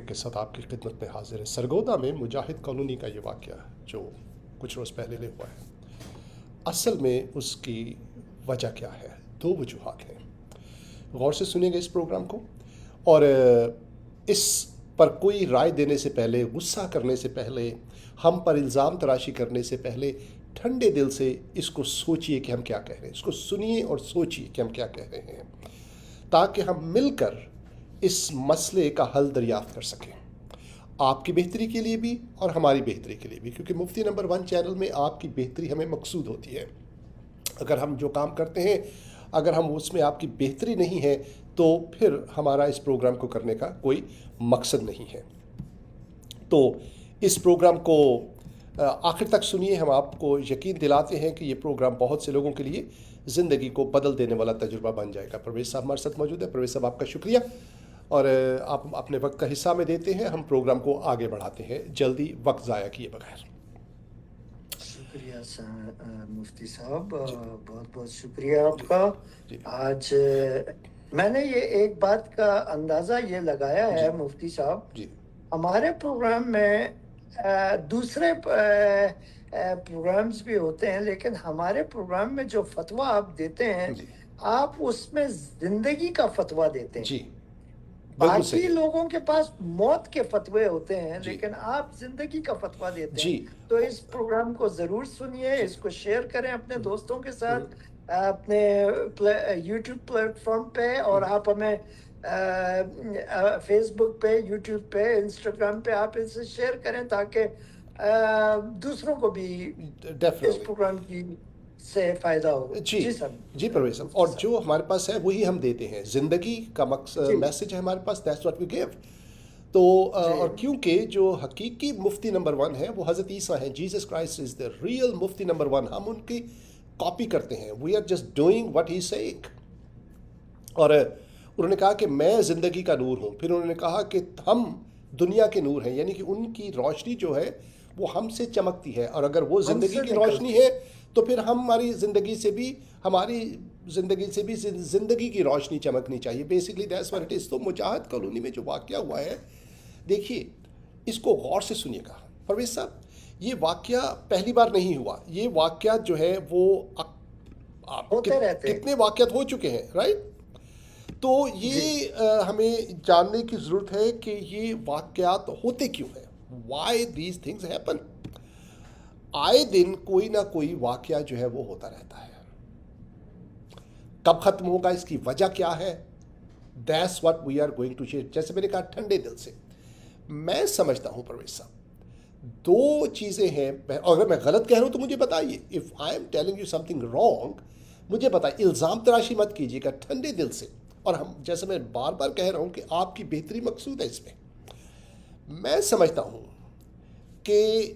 Topic کے ساتھ آپ کی خدمت میں حاضر ہے۔ سرگودا میں مجاہد کالونی کا یہ واقعہ جو کچھ روز پہلے نے ہوا ہے، اصل میں اس کی وجہ کیا ہے؟ دو وجوہات ہیں۔ غور سے سنیے گا اس پروگرام کو، اور اس پر کوئی رائے دینے سے پہلے، غصہ کرنے سے پہلے، ہم پر الزام تراشی کرنے سے پہلے ٹھنڈے دل سے اس کو سوچئے کہ ہم کیا کہہ رہے ہیں، اس کو سنیے اور سوچئے کہ ہم کیا کہہ رہے ہیں، تاکہ ہم مل کر اس مسئلے کا حل دریافت کر سکیں، آپ کی بہتری کے لیے بھی اور ہماری بہتری کے لیے بھی، کیونکہ مفتی نمبر 1 چینل میں آپ کی بہتری ہمیں مقصود ہوتی ہے۔ اگر ہم جو کام کرتے ہیں، اگر ہم اس میں آپ کی بہتری نہیں ہے، تو پھر ہمارا اس پروگرام کو کرنے کا کوئی مقصد نہیں ہے۔ تو اس پروگرام کو آخر تک سنیے، ہم آپ کو یقین دلاتے ہیں کہ یہ پروگرام بہت سے لوگوں کے لیے زندگی کو بدل دینے والا تجربہ بن جائے گا۔ پرویز صاحب ہمارے ساتھ موجود ہے۔ پرویز صاحب، آپ کا شکریہ، اور آپ اپنے وقت کا حصہ میں دیتے ہیں، ہم پروگرام کو آگے بڑھاتے ہیں جلدی، وقت ضائع کیے بغیر۔ شکریہ مفتی صاحب، بہت بہت شکریہ آپ کا۔ جی آج میں نے یہ ایک بات کا اندازہ یہ لگایا ہے مفتی صاحب، جی ہمارے پروگرام میں دوسرے پروگرامز بھی ہوتے ہیں، لیکن ہمارے پروگرام میں جو فتویٰ آپ دیتے ہیں، جی آپ اس میں زندگی کا فتویٰ دیتے ہیں۔ جی بالکل باقی صحیح ہے۔ لوگوں کے پاس موت کے فتوے ہوتے ہیں، جی لیکن آپ زندگی کا فتویٰ دیتے ہیں۔ جی تو اس پروگرام کو ضرور سنیے، اس کو شیئر کریں اپنے دوستوں کے ساتھ، اپنے یوٹیوب پلیٹ فارم پہ، اور آپ ہمیں فیس بک پہ، یوٹیوب پہ، انسٹاگرام پہ آپ اسے شیئر کریں، تاکہ دوسروں کو بھی اس ڈیفینیٹلی پروگرام کی سے فائدہ ہو۔ جی سر، جی پرویز صاحب، اور جو ہمارے پاس ہے وہی ہم دیتے ہیں، زندگی کا میسج ہے ہمارے پاس، دیٹس واٹ وی گیو۔ تو اور کیونکہ جو حقیقی مفتی نمبر 1 ہے وہ حضرت عیسیٰ ہیں، Jesus Christ is the real مفتی نمبر 1، ہم ان کی کاپی کرتے ہیں، we are just doing what he saying. اور انہوں نے کہا کہ میں زندگی کا نور ہوں، پھر انہوں نے کہا کہ ہم دنیا کے نور ہیں، یعنی کہ ان کی روشنی جو ہے وہ ہم سے چمکتی ہے، اور اگر وہ زندگی کی روشنی ہے تو پھر ہماری زندگی سے بھی زندگی کی روشنی چمکنی چاہیے۔ Basically that's what it is. تو مجاہد کالونی میں جو واقعہ ہوا ہے، دیکھیے اس کو غور سے سنیے گا پرویز صاحب، یہ واقعہ پہلی بار نہیں ہوا، یہ واقعات جو ہے وہ ہوتے رہتے ہیں۔ کتنے واقعات ہو چکے ہیں، رائٹ؟ تو یہ ہمیں جاننے کی ضرورت ہے کہ یہ واقعات ہوتے کیوں ہیں، وائی دیز تھنگز ہیپن۔ آئے دن کوئی نہ کوئی واقعہ جو ہے وہ ہوتا رہتا ہے، کب ختم ہوگا، اس کی وجہ کیا ہے، that's what we are going to share. جیسے میں نے کہا ٹھنڈے دل سے، میں سمجھتا ہوں پرویز صاحب 2 چیزیں ہیں، اور اگر میں غلط کہہ رہا ہوں تو مجھے بتائیے، if I am telling you some thing wrong مجھے بتائیے، الزام تراشی مت کیجیے گا، ٹھنڈے دل سے۔ اور ہم جیسے میں بار بار کہہ رہا ہوں کہ آپ کی بہتری مقصود ہے اس میں سمجھتا ہوں کہ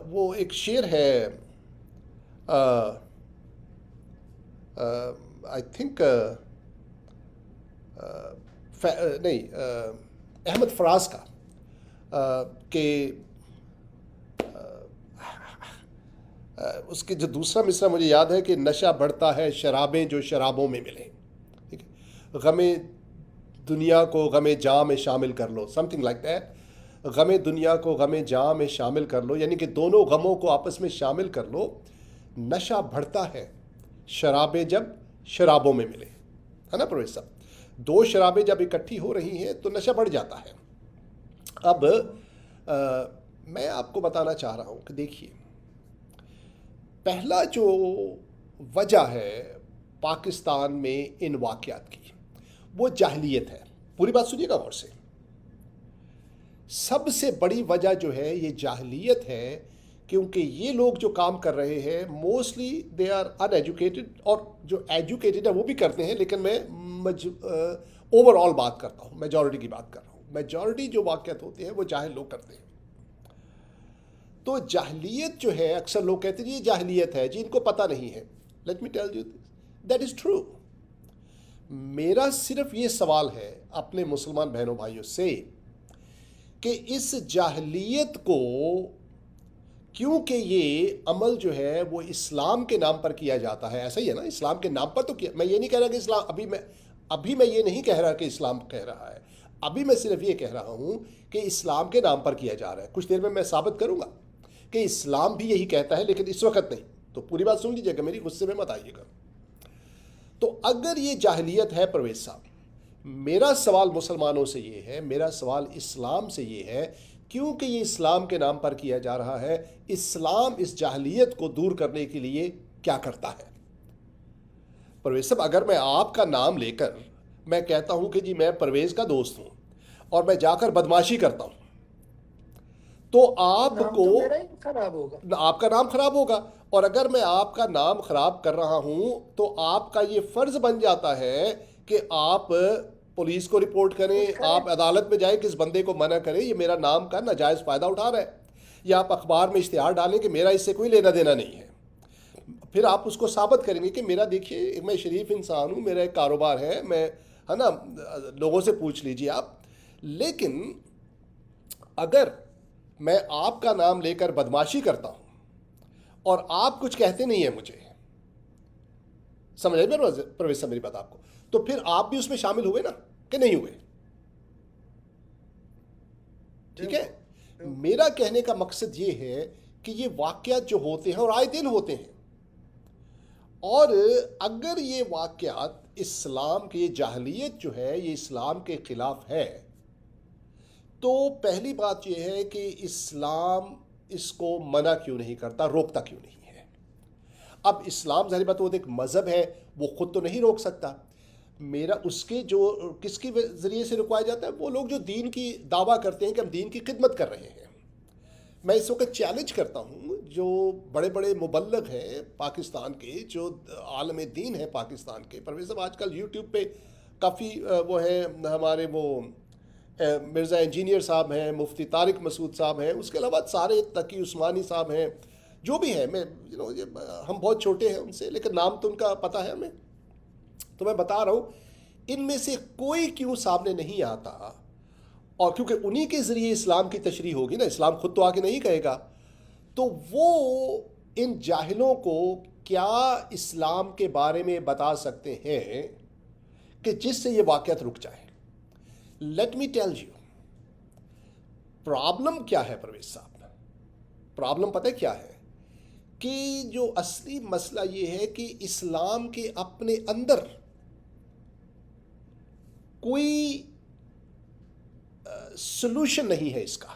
وہ ایک شعر ہے، آئی تھنک نہیں، احمد فراز کا، کہ اس کے جو دوسرا مصرع مجھے یاد ہے کہ نشہ بڑھتا ہے شرابیں جو شرابوں میں ملیں، ٹھیک ہے، غم دنیا کو غم جام میں شامل کر لو، سم تھنگ لائک دیٹ، غم دنیا کو غم جام میں شامل کر لو، یعنی کہ دونوں غموں کو آپس میں شامل کر لو، نشہ بڑھتا ہے شرابیں جب شرابوں میں ملے، ہے نا پرویز صاحب؟ 2 شرابیں جب اکٹھی ہو رہی ہیں تو نشہ بڑھ جاتا ہے۔ اب میں آپ کو بتانا چاہ رہا ہوں کہ دیکھیے، پہلا جو وجہ ہے پاکستان میں ان واقعات کی، وہ جاہلیت ہے۔ پوری بات سنیے گا غور سے، سب سے بڑی وجہ جو ہے یہ جاہلیت ہے، کیونکہ یہ لوگ جو کام کر رہے ہیں mostly they are uneducated, اور جو ایجوکیٹڈ ہے وہ بھی کرتے ہیں، لیکن میں اوور آل بات کرتا ہوں، میجورٹی کی بات کر رہا ہوں، میجورٹی جو واقعات ہوتے ہیں وہ جاہل لوگ کرتے ہیں۔ تو جاہلیت جو ہے، اکثر لوگ کہتے ہیں یہ جاہلیت ہے جی، ان کو پتہ نہیں ہے۔ Let me tell you that is true. میرا صرف یہ سوال ہے اپنے مسلمان بہنوں بھائیوں سے کہ اس جاہلیت کو، کیونکہ یہ عمل جو ہے وہ اسلام کے نام پر کیا جاتا ہے، ایسا ہی ہے نا، اسلام کے نام پر تو کیا، میں یہ نہیں کہہ رہا کہ اسلام، ابھی میں یہ نہیں کہہ رہا کہ اسلام کہہ رہا ہے، ابھی میں صرف یہ کہہ رہا ہوں کہ اسلام کے نام پر کیا جا رہا ہے. کچھ دیر میں ثابت کروں گا کہ اسلام بھی یہی کہتا ہے، لیکن اس وقت نہیں. تو پوری بات سن لیجیے گا، میری غصے میں مت آئیے گا. تو اگر یہ جاہلیت ہے پرویز صاحب، میرا سوال مسلمانوں سے یہ ہے، میرا سوال اسلام سے یہ ہے، کیونکہ یہ اسلام کے نام پر کیا جا رہا ہے، اسلام اس جاہلیت کو دور کرنے کے لیے کیا کرتا ہے؟ پرویز صاحب، اگر میں آپ کا نام لے کر میں کہتا ہوں کہ جی میں پرویز کا دوست ہوں اور میں جا کر بدماشی کرتا ہوں، تو آپ نام کو تو میرا ہی خراب ہوگا. آپ کا نام خراب ہوگا. اور اگر میں آپ کا نام خراب کر رہا ہوں تو آپ کا یہ فرض بن جاتا ہے کہ آپ پولیس کو رپورٹ کریں، کچھ کریں. آپ عدالت میں جائیں کہ اس بندے کو منع کریں یہ میرا نام کا ناجائز فائدہ اٹھا رہا ہے، یا آپ اخبار میں اشتہار ڈالیں کہ میرا اس سے کوئی لینا دینا نہیں ہے. پھر آپ اس کو ثابت کریں گے کہ میرا دیکھیے میں شریف انسان ہوں، میرا ایک کاروبار ہے، میں ہے نا، لوگوں سے پوچھ لیجیے آپ. لیکن اگر میں آپ کا نام لے کر بدماشی کرتا ہوں اور آپ کچھ کہتے نہیں ہیں مجھے، سمجھ آئی پرویز صاحب میری بات آپ کو، تو پھر آپ بھی اس میں شامل ہوئے نا کہ نہیں ہوئے؟ ٹھیک ہے. میرا کہنے کا مقصد یہ ہے کہ یہ واقعات جو ہوتے ہیں اور آئے دن ہوتے ہیں، اور اگر یہ واقعات اسلام کی، یہ جاہلیت جو ہے یہ اسلام کے خلاف ہے، تو پہلی بات یہ ہے کہ اسلام اس کو منع کیوں نہیں کرتا، روکتا کیوں نہیں ہے؟ اب اسلام ظاہر بات وہ ایک مذہب ہے، وہ خود تو نہیں روک سکتا. میرا اس کے جو کس کے ذریعے سے رکوایا جاتا ہے؟ وہ لوگ جو دین کی دعویٰ کرتے ہیں کہ ہم دین کی خدمت کر رہے ہیں. میں اس وقت چیلنج کرتا ہوں جو بڑے بڑے مبلغ ہیں پاکستان کے، جو عالم دین ہیں پاکستان کے. پرویز صاحب آج کل یوٹیوب پہ کافی وہ ہیں ہمارے، وہ مرزا انجینئر صاحب ہیں، مفتی طارق مسعود صاحب ہیں، اس کے علاوہ سارے تقی عثمانی صاحب ہیں، جو بھی ہیں. میں ہم بہت چھوٹے ہیں ان سے، لیکن نام تو ان کا پتہ ہے ہمیں. تو میں بتا رہا ہوں ان میں سے کوئی کیوں سامنے نہیں آتا، اور کیونکہ انہی کے ذریعے اسلام کی تشریح ہوگی نا، اسلام خود تو آگے نہیں کہے گا. تو وہ ان جاہلوں کو کیا اسلام کے بارے میں بتا سکتے ہیں کہ جس سے یہ واقعات رک جائے؟ Late me tell you problem کیا ہے پرویز صاحب. پرابلم پتہ کیا ہے؟ کہ جو اصلی مسئلہ یہ ہے کہ اسلام کے اپنے اندر کوئی سلوشن نہیں ہے اس کا.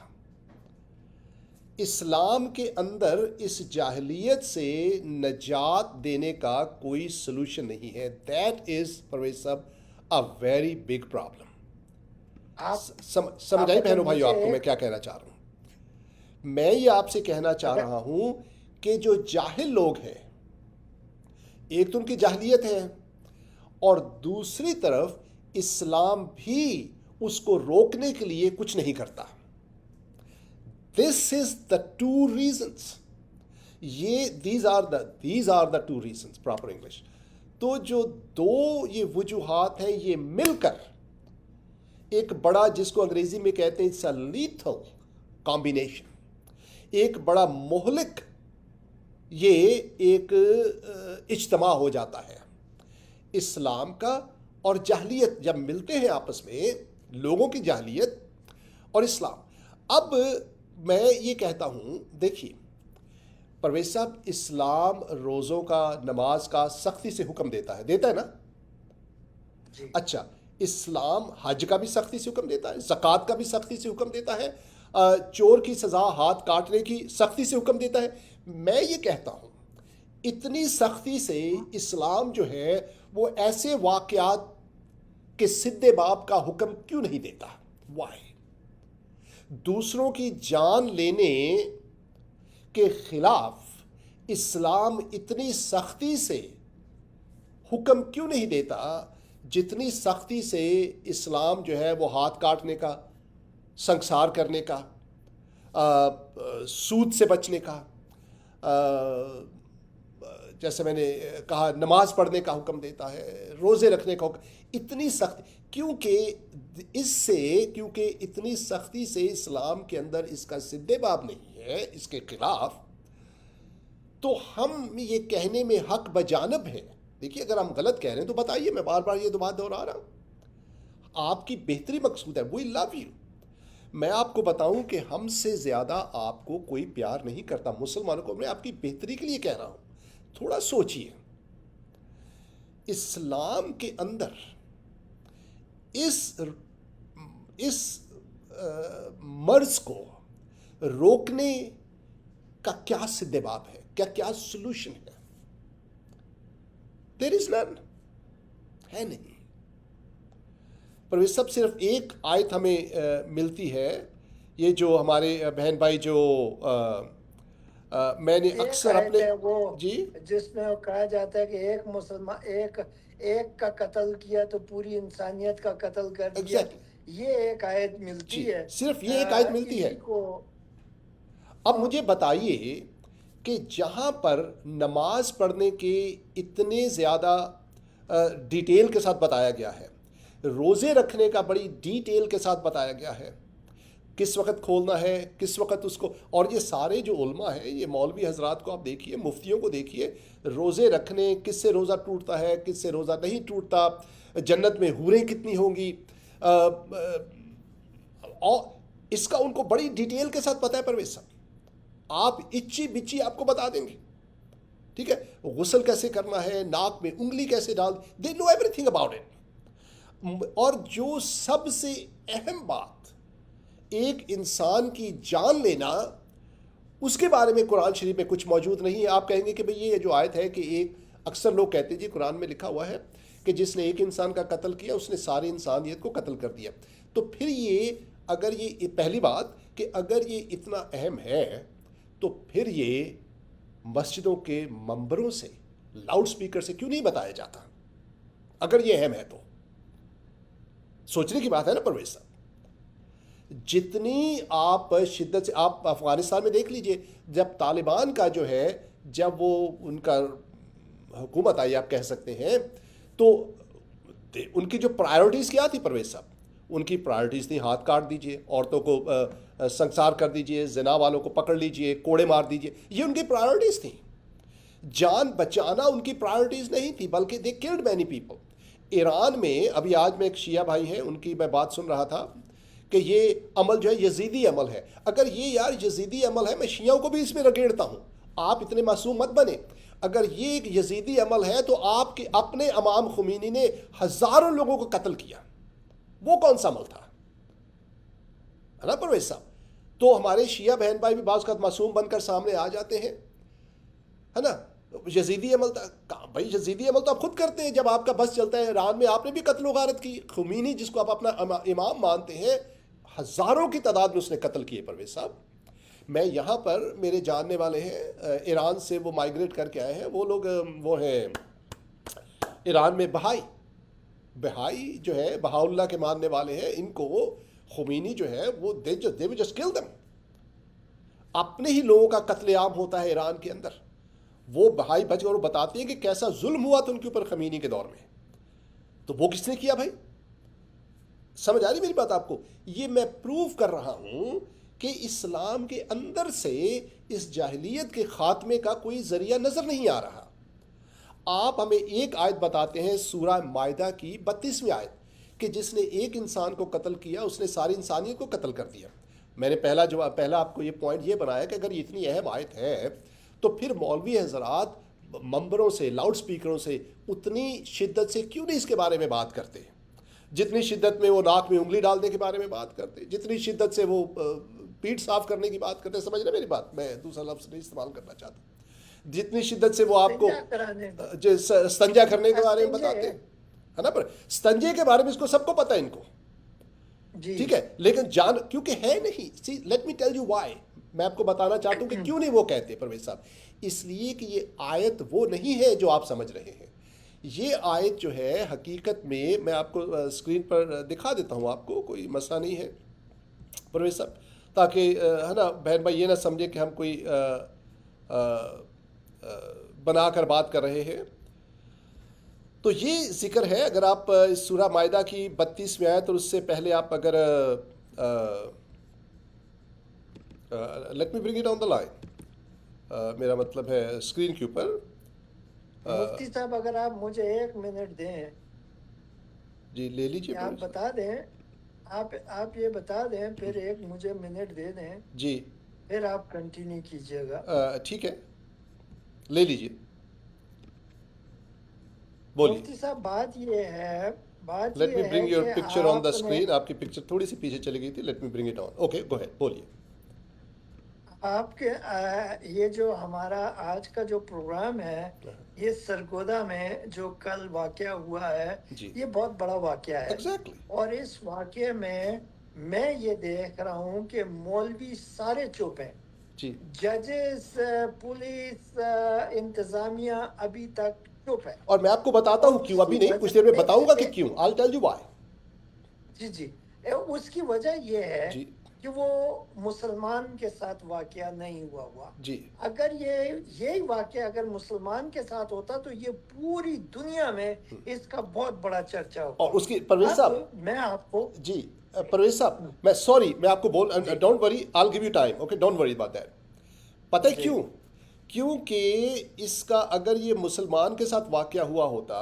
اسلام کے اندر اس جاہلیت سے نجات دینے کا کوئی سلوشن نہیں ہے. دیٹ از پرویز صاحب اے ویری بگ پرابلم. سمجھ آئی بہنوں بھائیو آپ کو میں کیا کہنا چاہ رہا ہوں؟ میں یہ آپ سے کہنا چاہ رہا ہوں کہ جو جاہل لوگ ہیں، ایک تو ان کی جاہلیت ہے، اور دوسری طرف اسلام بھی اس کو روکنے کے لیے کچھ نہیں کرتا. This is the two reasons. these are the two reasons, proper English. تو جو دو یہ وجوہات ہیں، یہ مل کر ایک بڑا، جس کو انگریزی میں کہتے ہیں it's a lethal combination، ایک بڑا مہلک یہ ایک اجتماع ہو جاتا ہے. اسلام کا اور جاہلیت جب ملتے ہیں آپس میں، لوگوں کی جاہلیت اور اسلام. اب میں یہ کہتا ہوں، دیکھیے پرویز صاحب، اسلام روزوں کا، نماز کا سختی سے حکم دیتا ہے نا؟ جی. اچھا، اسلام حج کا بھی سختی سے حکم دیتا ہے، زکوٰۃ کا بھی سختی سے حکم دیتا ہے، چور کی سزا ہاتھ کاٹنے کی سختی سے حکم دیتا ہے. میں یہ کہتا ہوں اتنی سختی سے اسلام جو ہے وہ ایسے واقعات کے سدے باب کا حکم کیوں نہیں دیتا؟ وائی؟ دوسروں کی جان لینے کے خلاف اسلام اتنی سختی سے حکم کیوں نہیں دیتا جتنی سختی سے اسلام جو ہے وہ ہاتھ کاٹنے کا، سنگسار کرنے کا، سود سے بچنے کا، جیسے میں نے کہا نماز پڑھنے کا حکم دیتا ہے، روزے رکھنے کا حکم. اتنی سختی کیونکہ اتنی سختی سے اسلام کے اندر اس کا سدے باب نہیں ہے اس کے خلاف، تو ہم یہ کہنے میں حق بجانب ہیں. دیکھیے اگر ہم غلط کہہ رہے ہیں تو بتائیے، میں بار بار یہ بات دہرا رہا ہوں. آپ کی بہتری مقصود ہے. وی لو یو. میں آپ کو بتاؤں کہ ہم سے زیادہ آپ کو کوئی پیار نہیں کرتا. مسلمانوں کو میں آپ کی بہتری کے لیے کہہ رہا ہوں. تھوڑا سوچئے. اسلام کے اندر اس مرض کو روکنے کا کیا سد باب ہے؟ کیا سلوشن ہے؟ دیر از نن. ہے نہیں. پر وہ سب صرف ایک آیت ہمیں ملتی ہے. یہ جو ہمارے بہن بھائی جو میں نے ایک اکثر آیت اپنے ہے وہ جی جس میں کہا جاتا ہے کہ ایک مسلمان ایک کا قتل کیا تو پوری انسانیت کا قتل کر دیا. ایگزیکٹلی یہ ایک آیت جی ملتی ہے. صرف یہ ایک آیت ملتی ہے. اسی کو اب مجھے بتائیے کہ جہاں پر نماز پڑھنے کے اتنے زیادہ ڈیٹیل کے ساتھ بتایا گیا ہے, روزے رکھنے کا بڑی ڈیٹیل کے ساتھ بتایا گیا ہے, کس وقت کھولنا ہے, کس وقت اس کو, اور یہ سارے جو علماء ہیں, یہ مولوی حضرات کو آپ دیکھیے, مفتیوں کو دیکھیے, روزے رکھنے, کس سے روزہ ٹوٹتا ہے, کس سے روزہ نہیں ٹوٹتا, جنت میں حوریں کتنی ہوں گی, اور اس کا ان کو بڑی ڈیٹیل کے ساتھ پتہ ہے. پرویز صاحب آپ اچی بچی آپ کو بتا دیں گے. ٹھیک ہے, غسل کیسے کرنا ہے, ناک میں انگلی کیسے ڈال, دے know everything about it. اور جو سب سے اہم بات, ایک انسان کی جان لینا, اس کے بارے میں قرآن شریف میں کچھ موجود نہیں ہے. آپ کہیں گے کہ بھئی یہ جو آیت ہے کہ ایک, اکثر لوگ کہتے ہیں جی قرآن میں لکھا ہوا ہے کہ جس نے ایک انسان کا قتل کیا اس نے ساری انسانیت کو قتل کر دیا. تو پھر یہ اگر یہ پہلی بات کہ اگر یہ اتنا اہم ہے تو پھر یہ مسجدوں کے منبروں سے, لاؤڈ سپیکر سے کیوں نہیں بتایا جاتا؟ اگر یہ اہم ہے تو سوچنے کی بات ہے نا پرویز صاحب. جتنی آپ شدت سے, آپ افغانستان میں دیکھ لیجئے, جب طالبان کا جو ہے, جب وہ ان کا حکومت آئی آپ کہہ سکتے ہیں, تو ان کی جو پرائیورٹیز کیا تھی پرویز صاحب؟ ان کی پرائیورٹیز تھی ہاتھ کاٹ دیجئے, عورتوں کو سنسار کر دیجئے, زنا والوں کو پکڑ لیجئے, کوڑے مار دیجئے. یہ ان کی پرائیورٹیز تھیں. جان بچانا ان کی پرائیورٹیز نہیں تھی, بلکہ دے کلڈ مینی پیپل. ایران میں ابھی آج میں ایک شیعہ بھائی ہیں, ان کی میں بات سن رہا تھا کہ یہ عمل جو ہے یزیدی عمل ہے. اگر یہ یار یزیدی عمل ہے, میں شیعوں کو بھی اس میں رگیڑتا ہوں, آپ اتنے معصوم مت بنے. اگر یہ ایک یزیدی عمل ہے تو آپ کے اپنے امام خمینی نے ہزاروں لوگوں کو قتل کیا, وہ کون سا عمل تھا؟ ہے نا پرویز صاحب؟ تو ہمارے شیعہ بہن بھائی بھی بعض اوقات معصوم بن کر سامنے آ جاتے ہیں, ہے نا. یزیدی عمل تھا بھائی, یزیدی عمل تو آپ خود کرتے ہیں جب آپ کا بس چلتا ہے. ایران میں آپ نے بھی قتل و غارت کی. خمینی جس کو آپ اپنا امام مانتے ہیں, ہزاروں کی تعداد میں اس نے قتل کیے. پرویز صاحب میں یہاں پر, میرے جاننے والے ہیں ایران سے, وہ مائیگریٹ کر کے آئے ہیں, وہ لوگ وہ ہیں ایران میں بہائی جو ہے, بہا اللہ کے ماننے والے ہیں. ان کو خمینی جو ہے وہ they will just kill them. اپنے ہی لوگوں کا قتل عام ہوتا ہے ایران کے اندر. وہ بہائی بچ اور بتاتے ہیں کہ کیسا ظلم ہوا تھا ان کے اوپر خمینی کے دور میں. تو وہ کس نے کیا بھائی؟ سمجھ آ رہی میری بات آپ کو؟ یہ میں پروو کر رہا ہوں کہ اسلام کے اندر سے اس جاہلیت کے خاتمے کا کوئی ذریعہ نظر نہیں آ رہا. آپ ہمیں ایک آیت بتاتے ہیں سورہ مائدہ کی 32ویں آیت, کہ جس نے ایک انسان کو قتل کیا اس نے ساری انسانیت کو قتل کر دیا. میں نے پہلا آپ کو یہ پوائنٹ یہ بنایا کہ اگر یہ اتنی اہم آیت ہے تو پھر مولوی حضرات منبروں سے, لاؤڈ سپیکروں سے اتنی شدت سے کیوں نہیں اس کے بارے میں بات کرتے, جتنی شدت میں وہ ناک میں انگلی ڈالنے کے بارے میں بات کرتے, جتنی شدت سے وہ پیٹ صاف کرنے کی بات کرتے. سمجھ رہے میری بات؟ میں دوسرا لفظ نہیں استعمال کرنا چاہتا. جتنی شدت سے وہ آپ کو استنجا کرنے کے بارے میں بتاتے ہیں, ہے نا. پر استنجے کے بارے میں اس کو سب کو پتہ ہے ان کو, ٹھیک ہے, لیکن جان کیونکہ ہے نہیں. See let me tell you why. میں آپ کو بتانا چاہتا ہوں کہ کیوں نہیں وہ کہتے پرویز صاحب. اس لیے کہ یہ آیت وہ نہیں ہے جو آپ سمجھ رہے ہیں. یہ آیت جو ہے حقیقت میں آپ کو اسکرین پر دکھا دیتا ہوں, آپ کو کوئی مسئلہ نہیں ہے پرویز صاحب, تاکہ ہے نا بہن بھائی یہ نہ سمجھے کہ ہم کوئی بنا کر بات کر رہے ہیں. تو یہ ذکر ہے, اگر آپ سورہ مائدہ کی 32ویں آیت اور اس سے پہلے آپ اگر late me bring it on the line, میرا مطلب ہے اسکرین کے اوپر. مفتی صاحب اگر آپ مجھے 1 منٹ دیں, جی لے لیجیے آپ پروفیسر۔ بتا دیں، آپ یہ بتا دیں، پھر ایک مجھے منٹ دے دیں، جی پھر آپ کنٹینیو کیجئے گا۔ ٹھیک ہے، لے لیجیے، بولیے۔ مفتی صاحب بات لیٹ می یہ برنگ ہے یور کہ پکچر آن دا آپ نے اسکرین، آپ کی پکچر تھوڑی سی پیچھے چلی گئی تھی، let me bring it on, okay go ahead, بولیے۔ آپ کے یہ جو ہمارا آج کا جو پروگرام ہے، یہ سرگودا میں جو کل واقعہ ہوا ہے، جی یہ بہت بڑا واقعہ ہے، ایگزیکٹلی اور اس واقعے میں یہ دیکھ رہا ہوں کہ مولوی سارے چپ ہیں، جی ججز، پولیس، انتظامیہ ابھی تک چپ ہے، اور میں آپ کو بتاتا اور ہوں اس کیوں، ابھی کی نہیں کچھ دیر میں وجہ بتاؤں گا کہ کیوں، آئی ٹیل یو وائی۔ جی اس کی وجہ یہ ہے جی کہ وہ مسلمان کے ساتھ واقعہ نہیں ہوا۔ جی اگر یہی واقعہ اگر مسلمان کے ساتھ ہوتا تو یہ پوری دنیا میں اس کا بہت بڑا چرچا اور ہوتا۔ اس کی پرویز اب صاحب، میں آپ کو جی پرویز صاحب میں سوری، میں آپ کو جی don't worry, I give you time, okay don't worry about that. پتہ ہے جی کیوں؟ کیونکہ اس کا اگر یہ مسلمان کے ساتھ واقعہ ہوا ہوتا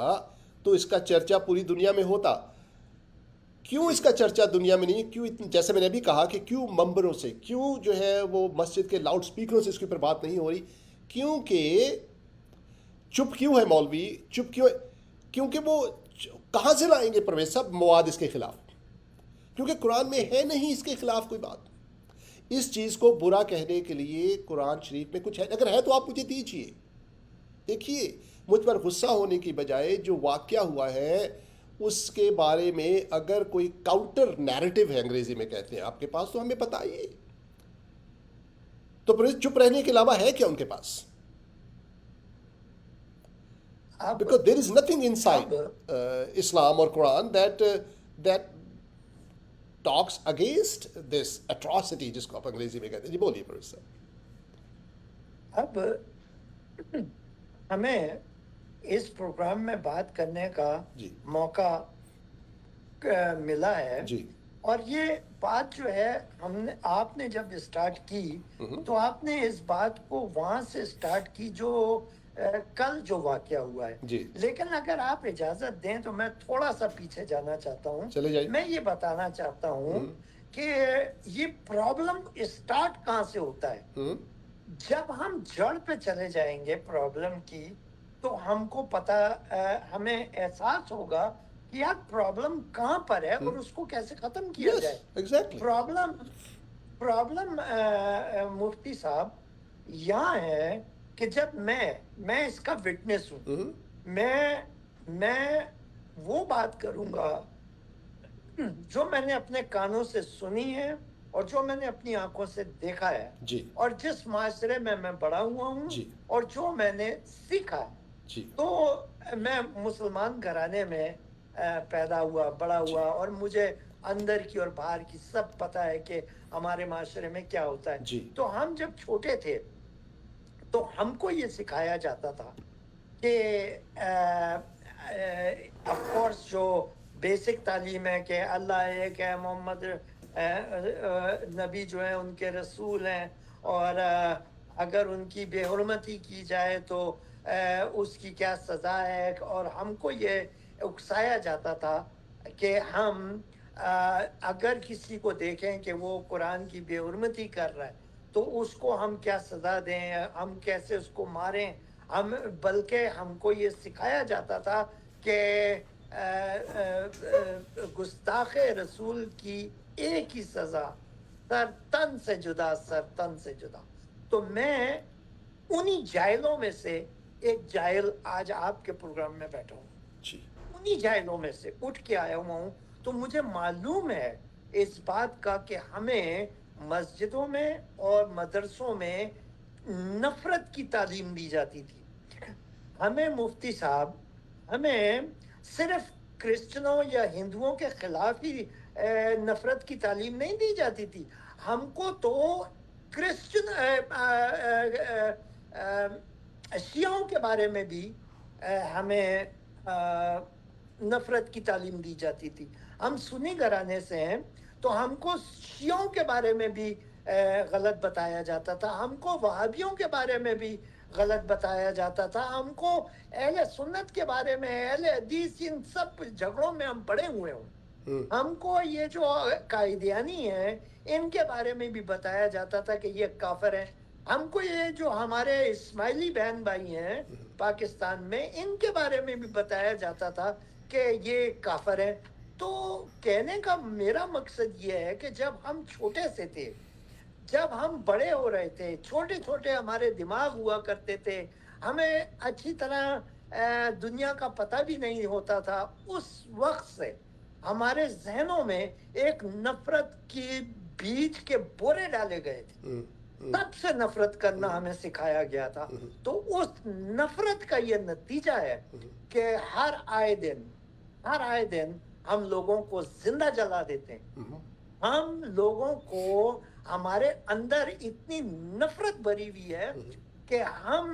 تو اس کا چرچا پوری دنیا میں ہوتا۔ کیوں جی اس کا چرچا دنیا میں نہیں؟ کیوں جیسے میں نے ابھی کہا کہ کیوں ممبروں سے، کیوں جو ہے وہ مسجد کے لاؤڈ سپیکروں سے اس کے اوپر بات نہیں ہو رہی؟ کیونکہ چپ کیوں ہے مولوی، چپ کیوں ہے؟ کیونکہ وہ کہاں سے لائیں گے پرویز صاحب مواد اس کے خلاف؟ کیونکہ قرآن میں جی ہے نہیں اس کے خلاف کوئی بات۔ اس چیز کو برا کہنے کے لیے قرآن شریف میں کچھ ہے، اگر ہے تو آپ مجھے دیجیے۔ دیکھیے مجھ پر غصہ ہونے کی بجائے جو واقعہ ہوا ہے اس کے بارے میں اگر کوئی کاؤنٹر نیریٹو ہے، انگریزی میں کہتے ہیں، آپ کے پاس تو ہمیں بتائیے۔ تو پھر چپ رہنے کے علاوہ ہے کیا ان کے پاس؟ اب because there is nothing in اب سائڈ اسلام اور قرآن دیٹ ٹاکس اگینسٹ دس اٹراسٹی جس کو آپ انگریزی میں کہتے ہیں۔ جی بولیے پروفیسر صاحب۔ اب ہمیں اس پروگرام میں بات کرنے کا جی موقع ملا ہے، جی اور یہ بات جو ہے آپ نے جب اسٹارٹ کی تو آپ نے اس بات کو وہاں سے اسٹارٹ کی جو کل جو واقعہ ہوا ہے، جی لیکن اگر آپ اجازت دیں تو میں تھوڑا سا پیچھے جانا چاہتا ہوں۔ چلے جائیے۔ میں یہ بتانا چاہتا ہوں کہ یہ پرابلم اسٹارٹ کہاں سے ہوتا ہے۔ جب ہم جڑ پہ چلے جائیں گے پرابلم کی تو ہم کو ہمیں احساس ہوگا کہ یار پرابلم کہاں پر ہے اور اس کو کیسے ختم کیا یس جائے۔ ایگزیکٹلی۔ پرابلم مفتی صاحب یہاں ہے کہ جب میں اس کا وٹنس ہوں، میں وہ بات کروں گا جو میں نے اپنے کانوں سے سنی ہے اور جو میں نے اپنی آنکھوں سے دیکھا ہے، جی اور جس معاشرے میں بڑا ہوا ہوں، جی اور جو میں نے سیکھا ہے۔ جی تو میں مسلمان گھرانے میں پیدا ہوا، بڑا جی ہوا، اور مجھے اندر کی اور باہر کی سب پتا ہے کہ ہمارے معاشرے میں کیا ہوتا ہے۔ جی تو ہم جب چھوٹے تھے تو ہم کو یہ سکھایا جاتا تھا کہ آف کورس جو بیسک تعلیم ہے کہ اللہ ایک ہے، محمد نبی جو ہیں ان کے رسول ہیں، اور اگر ان کی بے حرمتی کی جائے تو اس کی کیا سزا ہے، اور ہم کو یہ اکسایا جاتا تھا کہ ہم اگر کسی کو دیکھیں کہ وہ قرآن کی بے حرمتی کر رہا ہے تو اس کو ہم کیا سزا دیں، ہم کیسے اس کو ماریں۔ بلکہ ہم کو یہ سکھایا جاتا تھا کہ گستاخ رسول کی ایک ہی سزا، سر تن سے جدا، سر تن سے جدا۔ تو میں انہی جاہلوں میں سے ایک جاہل آج آپ کے پروگرام میں بیٹھا ہوں، جی انہی جاہلوں میں سے اٹھ کے آیا ہوا ہوں۔ تو مجھے معلوم ہے اس بات کا کہ ہمیں مسجدوں میں اور مدرسوں میں نفرت کی تعلیم دی جاتی تھی۔ ہمیں مفتی صاحب، ہمیں صرف کرسچنوں یا ہندوؤں کے خلاف ہی نفرت کی تعلیم نہیں دی جاتی تھی، ہم کو تو کرسچن شیعوں کے بارے میں بھی ہمیں نفرت کی تعلیم دی جاتی تھی۔ ہم سنی گھرانے سے ہیں تو ہم کو شیعوں کے بارے میں بھی غلط بتایا جاتا تھا، ہم کو وہابیوں کے بارے میں بھی غلط بتایا جاتا تھا. ہم کو اہل سنت کے بارے میں, اہل حدیث, ان سب جھگڑوں میں ہم پڑے ہوئے ہوں. ہم کو یہ جو قائدیانی ہیں ان کے بارے میں بھی بتایا جاتا تھا کہ یہ کافر ہیں. ہم کو یہ جو ہمارے اسماعیلی بہن بھائی ہیں پاکستان میں, ان کے بارے میں بھی بتایا جاتا تھا کہ یہ کافر ہیں. تو کہنے کا میرا مقصد یہ ہے کہ جب ہم چھوٹے سے تھے, جب ہم بڑے ہو رہے تھے, چھوٹے چھوٹے ہمارے دماغ ہوا کرتے تھے, ہمیں اچھی طرح دنیا کا پتہ بھی نہیں ہوتا تھا, اس وقت سے ہمارے ذہنوں میں ایک نفرت کی بیج کے بورے ڈالے گئے تھے. تب سے نفرت کرنا ہمیں سکھایا گیا تھا. تو اس نفرت کا یہ نتیجہ ہے کہ ہر آئے دن ہم لوگوں کو زندہ جلا دیتے ہیں. ہم لوگوں کو, ہمارے اندر اتنی نفرت بھری ہوئی ہے کہ ہم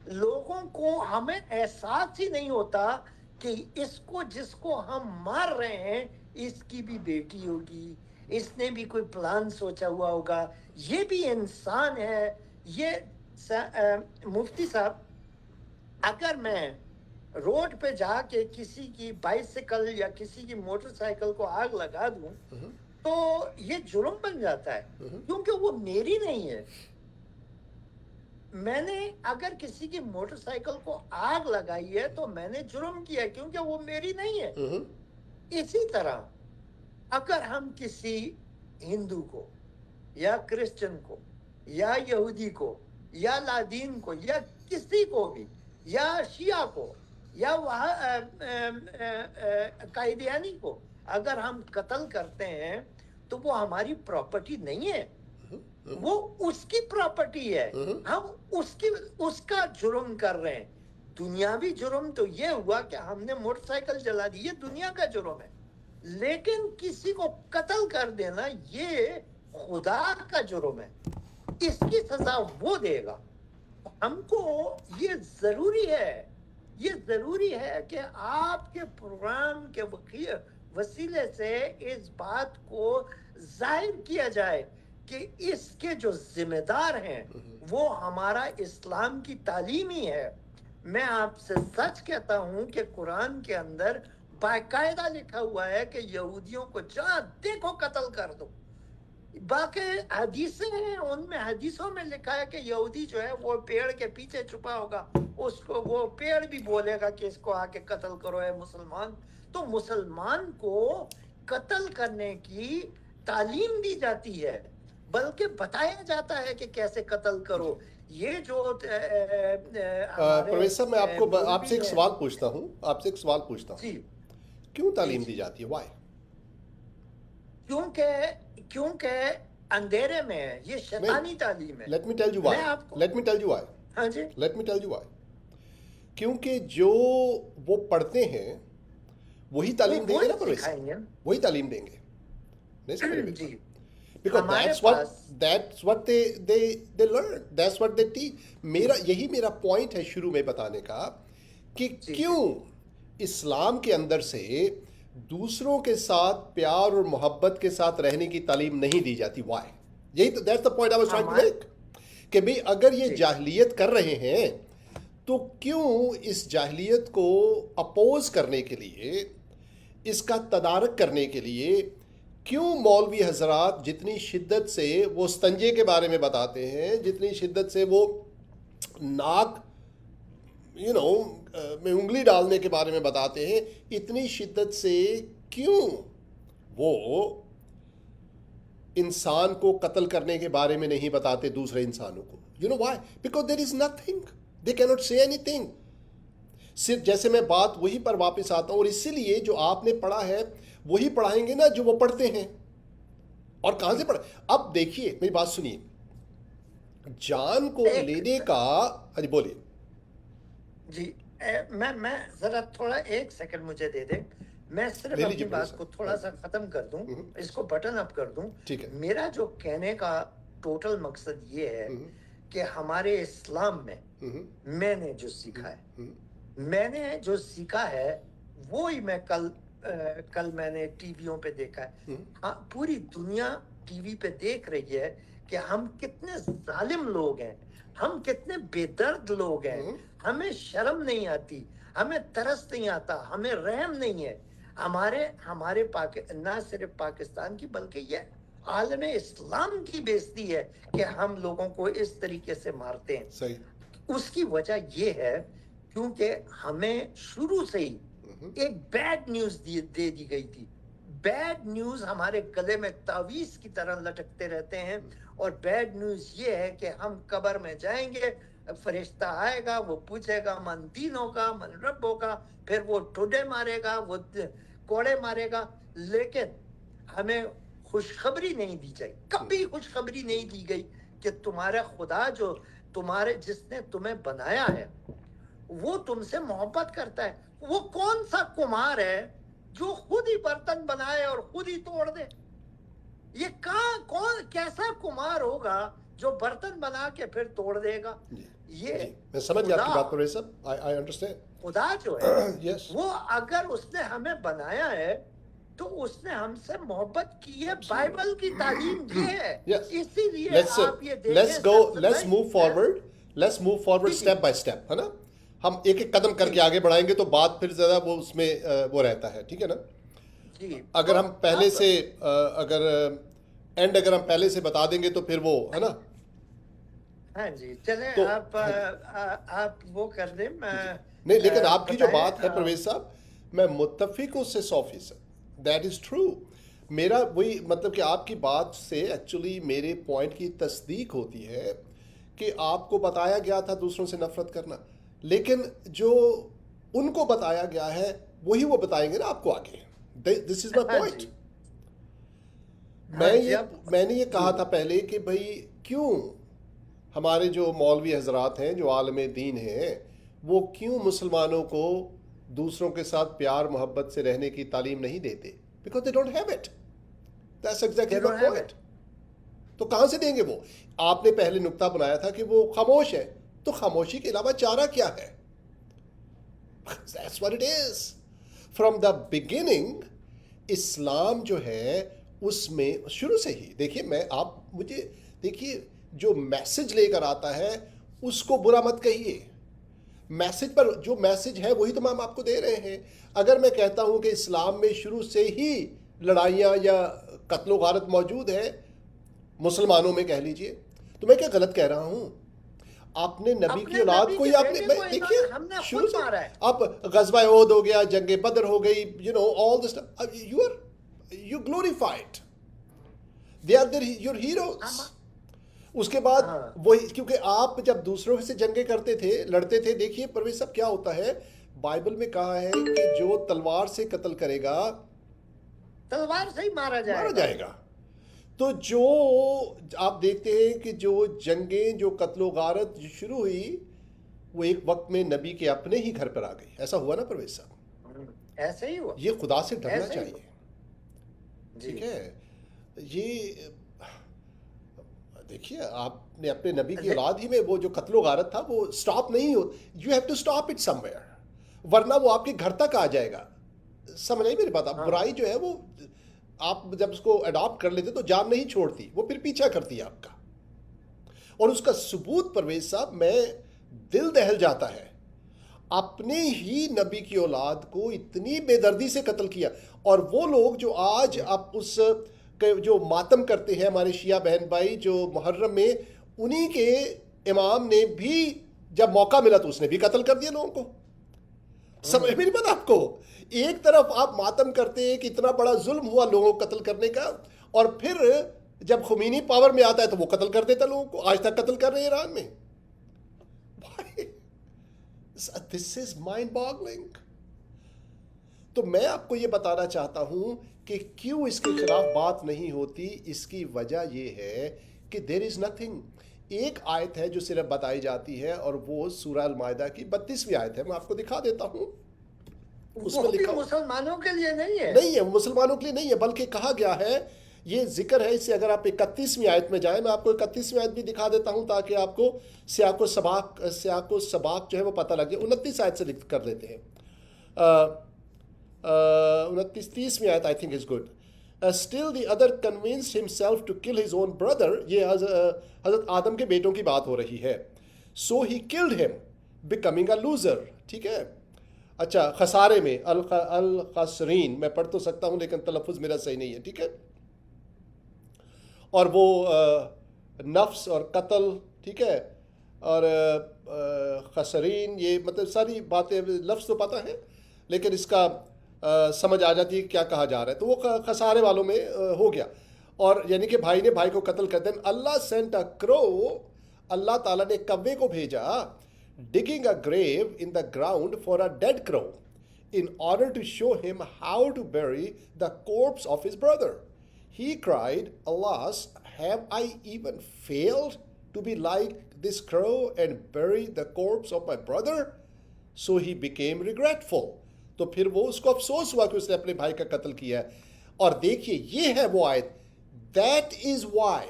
لوگوں کو, ہمیں احساس ہی نہیں ہوتا کہ اس کو, جس کو ہم مار رہے ہیں, اس کی بھی بیٹی ہوگی, اس نے بھی کوئی پلان سوچا ہوا ہوگا, یہ بھی انسان ہے. یہ مفتی صاحب, اگر میں روڈ پہ جا کے کسی کی بائیسیکل یا کسی کی موٹر سائیکل کو آگ لگا دوں تو یہ جرم بن جاتا ہے, کیونکہ وہ میری نہیں ہے. میں نے اگر کسی کی موٹر سائیکل کو آگ لگائی ہے تو میں نے جرم کیا کیونکہ وہ میری نہیں ہے. اسی طرح اگر ہم کسی ہندو کو یا کرسچن کو یا یہودی کو یا لادین کو یا کسی کو بھی یا شیعہ کو یا قائدیانی کو اگر ہم قتل کرتے ہیں تو وہ ہماری پراپرٹی نہیں ہے, وہ اس کی پراپرٹی ہے. ہم اس کا جرم کر رہے ہیں. دنیاوی جرم تو یہ ہوا کہ ہم نے موٹر سائیکل جلا دی, یہ دنیا کا جرم ہے. لیکن کسی کو قتل کر دینا یہ خدا کا جرم ہے, اس کی سزا وہ دے گا. ہم کو یہ ضروری ہے کہ آپ کے پروگرام کے وسیلے سے اس بات کو ظاہر کیا جائے کہ اس کے جو ذمہ دار ہیں وہ ہمارا اسلام کی تعلیم ہی ہے. میں آپ سے سچ کہتا ہوں کہ قرآن کے اندر باقاعدہ لکھا ہوا ہے کہ یہودیوں کو جہاں دیکھو قتل کر دو. باقی حدیثیں ہیں, ان میں حدیثوں میں لکھا ہے کہ یہودی جو ہے وہ پیڑ کے پیچھے چھپا ہوگا, اس کو وہ پیڑ بھی بولے گا کہ اس کو آ کے قتل کرو اے مسلمان. تو مسلمان کو قتل کرنے کی تعلیم دی جاتی ہے, بلکہ بتایا جاتا ہے کہ کیسے قتل کرو. یہ جو پروفیسر میں آپ سے ایک سوال پوچھتا ہوں, جی, کیوں تعلیم دی جاتی ہے؟ وائی؟ کیونکہ اندھیرے میں ہے, یہ شیطانی تعلیم ہے. Let me tell you why. ہاں جی, کیونکہ جو وہ پڑھتے ہیں وہی تعلیم دیں گے نا پروفیسر, وہی تعلیم دیں گے. نہیں سمجھ رہے؟ جی, Because that's what they learn, that's what they teach. یہی میرا پوائنٹ ہے شروع میں بتانے کا کہ کیوں اسلام کے اندر سے دوسروں کے ساتھ پیار اور محبت کے ساتھ رہنے کی تعلیم نہیں دی جاتی. وائی؟ یہی تو that's the point I was trying to make. کہ بھئی اگر یہ جاہلیت کر رہے ہیں تو کیوں اس جاہلیت کو اپوز کرنے کے لیے, اس کا تدارک کرنے کے لیے کیوں مولوی حضرات جتنی شدت سے وہ استنجے کے بارے میں بتاتے ہیں, جتنی شدت سے وہ ناک میں انگلی ڈالنے کے بارے میں بتاتے ہیں, اتنی شدت سے کیوں وہ انسان کو قتل کرنے کے بارے میں نہیں بتاتے دوسرے انسانوں کو؟ why? Because there is nothing. They cannot say anything. صرف جیسے میں بات وہی پر واپس آتا ہوں, اور اسی لیے جو آپ نے پڑھا ہے وہی پڑھائیں گے نا جو وہ پڑھتے ہیں. اور کہاں سے پڑھا؟ اب دیکھیے میری بات سنیے, جان کو لینے کا, ہاں جی بولیے. جی, میں ذرا تھوڑا ایک سیکنڈ مجھے دے دیں, میں صرف اپنی بات کو تھوڑا سا ختم کر دوں, اس کو بٹن اپ کر دوں. میرا جو کہنے کا ٹوٹل مقصد یہ ہے کہ ہمارے اسلام میں میں نے جو سیکھا ہے وہی میں کل میں نے ٹی ویوں پہ دیکھا ہے. ہاں, پوری دنیا ٹی وی پہ دیکھ رہی ہے کہ ہم کتنے ظالم لوگ ہیں, ہم کتنے بے درد لوگ ہیں. ہمیں شرم نہیں آتی, ہمیں ترس نہیں آتا, ہمیں رحم نہیں ہے. ہمارے نہ صرف پاکستان کی بلکہ یہ عالم اسلام کی بےزتی ہے کہ ہم لوگوں کو اس طریقے سے مارتے ہیں. صحیح. اس کی وجہ یہ ہے کیونکہ ہمیں شروع سے ہی ایک بیڈ نیوز دے دی گئی تھی. بیڈ نیوز ہمارے گلے میں تعویذ کی طرح لٹکتے رہتے ہیں, اور بیڈ نیوز یہ ہے کہ ہم قبر میں جائیں گے, فرشتہ آئے گا, وہ پوچھے گا من دینوں کا من ربوں کا, پھر وہ ٹھڈے مارے گا, وہ کوڑے مارے گا. لیکن ہمیں خوشخبری نہیں دی جائے, کبھی خوشخبری نہیں دی گئی کہ تمہارا خدا جو جس نے تمہیں بنایا ہے وہ تم سے محبت کرتا ہے. وہ کون سا کمار ہے جو خود ہی برتن بنائے اور خود ہی توڑ دے؟ یہ کیسا کمار ہوگا جو برتن بنا کے پھر توڑ دے گا؟ یہ میں سمجھ گیا آپ کی بات پرویز صاحب, I understand. خدا جو ہے وہ اگر اس نے ہمیں بنایا ہے تو اس نے ہم سے محبت کی ہے. بائبل کی تعلیم یہ ہے. اسی لیے آپ یہ دیکھیں, let's move forward step by step, ہے نا. ہم ایک ایک قدم کر کے آگے بڑھائیں گے تو بات پھر زیادہ وہ اس میں وہ رہتا ہے, ٹھیک ہے نا. اگر ہم پہلے سے اگر ہم پہلے سے بتا دیں گے تو پھر وہ ہے نا. ہاں جی چلیں آپ وہ کر دیں. نہیں, لیکن آپ کی جو بات ہے پرویز صاحب, میں متفق ہوں اس سے 100%. That is true. میرا وہی مطلب کہ آپ کی بات سے ایکچولی میرے پوائنٹ کی تصدیق ہوتی ہے کہ آپ کو بتایا گیا تھا دوسروں سے نفرت کرنا, لیکن جو ان کو بتایا گیا ہے وہی وہ بتائیں گے نا آپ کو آگے. دس از مائی پوائنٹ. میں نے یہ کہا تھا پہلے کہ بھائی کیوں ہمارے جو مولوی حضرات ہیں جو عالم دین ہیں وہ کیوں مسلمانوں کو دوسروں کے ساتھ پیار محبت سے رہنے کی تعلیم نہیں دیتے؟ Because they don't have it. That's exactly my point. تو کہاں سے دیں گے وہ؟ آپ نے پہلے نقطہ بنایا تھا کہ وہ خاموش ہے, تو خاموشی کے علاوہ چارہ کیا ہے؟ That's what it is. From the beginning اسلام جو ہے اس میں شروع سے ہی دیکھیے, مجھے دیکھیے جو میسج لے کر آتا ہے اس کو برا مت کہیے. میسج پر جو میسج ہے وہی تو ہم آپ کو دے رہے ہیں. اگر میں کہتا ہوں کہ اسلام میں شروع سے ہی لڑائیاں یا قتل و غارت موجود ہے مسلمانوں میں کہہ لیجئے, تو میں کیا غلط کہہ رہا ہوں؟ آپ نے نبی کی اولاد کو ہی آپ نے دیکھیے شروع سے اب غزوہ احد ہو گیا, جنگ بدر ہو گئی, all this stuff, you glorified, they are your heroes. اس کے بعد وہی, کیونکہ آپ جب دوسروں سے جنگیں کرتے تھے, لڑتے تھے, دیکھیے پرویز صاحب کیا ہوتا ہے, بائبل میں کہا ہے کہ جو تلوار سے قتل کرے گا تلوار سے ہی مارا جائے گا. تو جو آپ دیکھتے ہیں کہ جو جنگیں جو قتل و غارت شروع ہوئی وہ ایک وقت میں نبی کے اپنے ہی گھر پر آ گئی. ایسا ہوا نا پرویز صاحب؟ ایسے ہی ہوا. یہ خدا سے ڈرنا چاہیے, ٹھیک ہے. یہ دیکھیے آپ نے اپنے نبی کی اولاد ہی میں وہ جو قتل و غارت تھا وہ سٹاپ نہیں ہو, you have to stop it somewhere, ورنہ وہ آپ کے گھر تک آ جائے گا. سمجھ نہیں میری بات؟ برائی جو ہے وہ آپ جب اس کو اڈاپٹ کر لیتے تو جان نہیں چھوڑتی, وہ پھر پیچھا کرتی ہے آپ کا. اور اس کا ثبوت پرویز صاحب میں دل دہل جاتا ہے, اپنے ہی نبی کی اولاد کو اتنی بے دردی سے قتل کیا. اور وہ لوگ جو آج آپ اس جو ماتم کرتے ہیں ہمارے شیعہ بہن بھائی جو محرم میں, انہی کے امام نے بھی جب موقع ملا تو اس نے بھی قتل کر دیا لوگوں کو. سمجھ میری بات آپ کو؟ ایک طرف آپ ماتم کرتے ہیں کہ اتنا بڑا ظلم ہوا لوگوں کو قتل کرنے کا, اور پھر جب خمینی پاور میں آتا ہے تو وہ قتل کر دیتا لوگوں کو. آج تک قتل کر رہے ہیں ایران میں. This is mind boggling. تو میں آپ کو یہ بتانا چاہتا ہوں کہ کیوں اس کے خلاف بات نہیں ہوتی. اس کی وجہ یہ ہے کہ there is nothing. ایک آیت ہے جو صرف بتائی جاتی ہے اور وہ سورہ المائدہ کی 32ویں آیت ہے. میں آپ کو دکھا دیتا ہوں. اس میں لکھا مسلمانوں کے لیے نہیں ہے, مسلمانوں کے لیے نہیں ہے, بلکہ کہا گیا ہے, یہ ذکر ہے اس سے. اگر آپ 31ویں آیت میں جائیں, میں آپ کو 31ویں آیت بھی دکھا دیتا ہوں تاکہ آپ کو سیاق و سباق جو ہے وہ پتہ لگ جائے. 29 آیت سے لکھ کر لیتے ہیں. 29 30ویں آیت I think is good. Still the other convinced himself to kill his own brother. یہ حضرت آدم کے بیٹوں کی بات ہو رہی ہے. So he killed him, becoming a loser. ٹھیک ہے. اچھا خسارے میں الخاسرین میں پڑھ تو سکتا ہوں لیکن تلفظ میرا صحیح نہیں ہے. ٹھیک ہے. اور وہ نفس اور قتل, ٹھیک ہے, اور خسرین, یہ مطلب ساری باتیں لفظ تو پتہ ہے لیکن اس کا سمجھ آ جاتی ہے کیا کہا جا رہا ہے. تو وہ خسارے والوں میں ہو گیا. اور یعنی کہ بھائی نے بھائی کو قتل کر دیا. اللہ سینٹ اے کرو, اللہ تعالیٰ نے کوے کو بھیجا, digging a grave in the ground for a dead crow in order to show him how to bury the corpse of his brother. He cried, Alas, have I even failed to be like this crow and bury the corpse of my brother? So he became regretful. تو پھر وہ اس کو افسوس ہوا کہ اس نے اپنے بھائی کا قتل کیا ہے. اور دیکھیے یہ ہے وہ آیت, That is why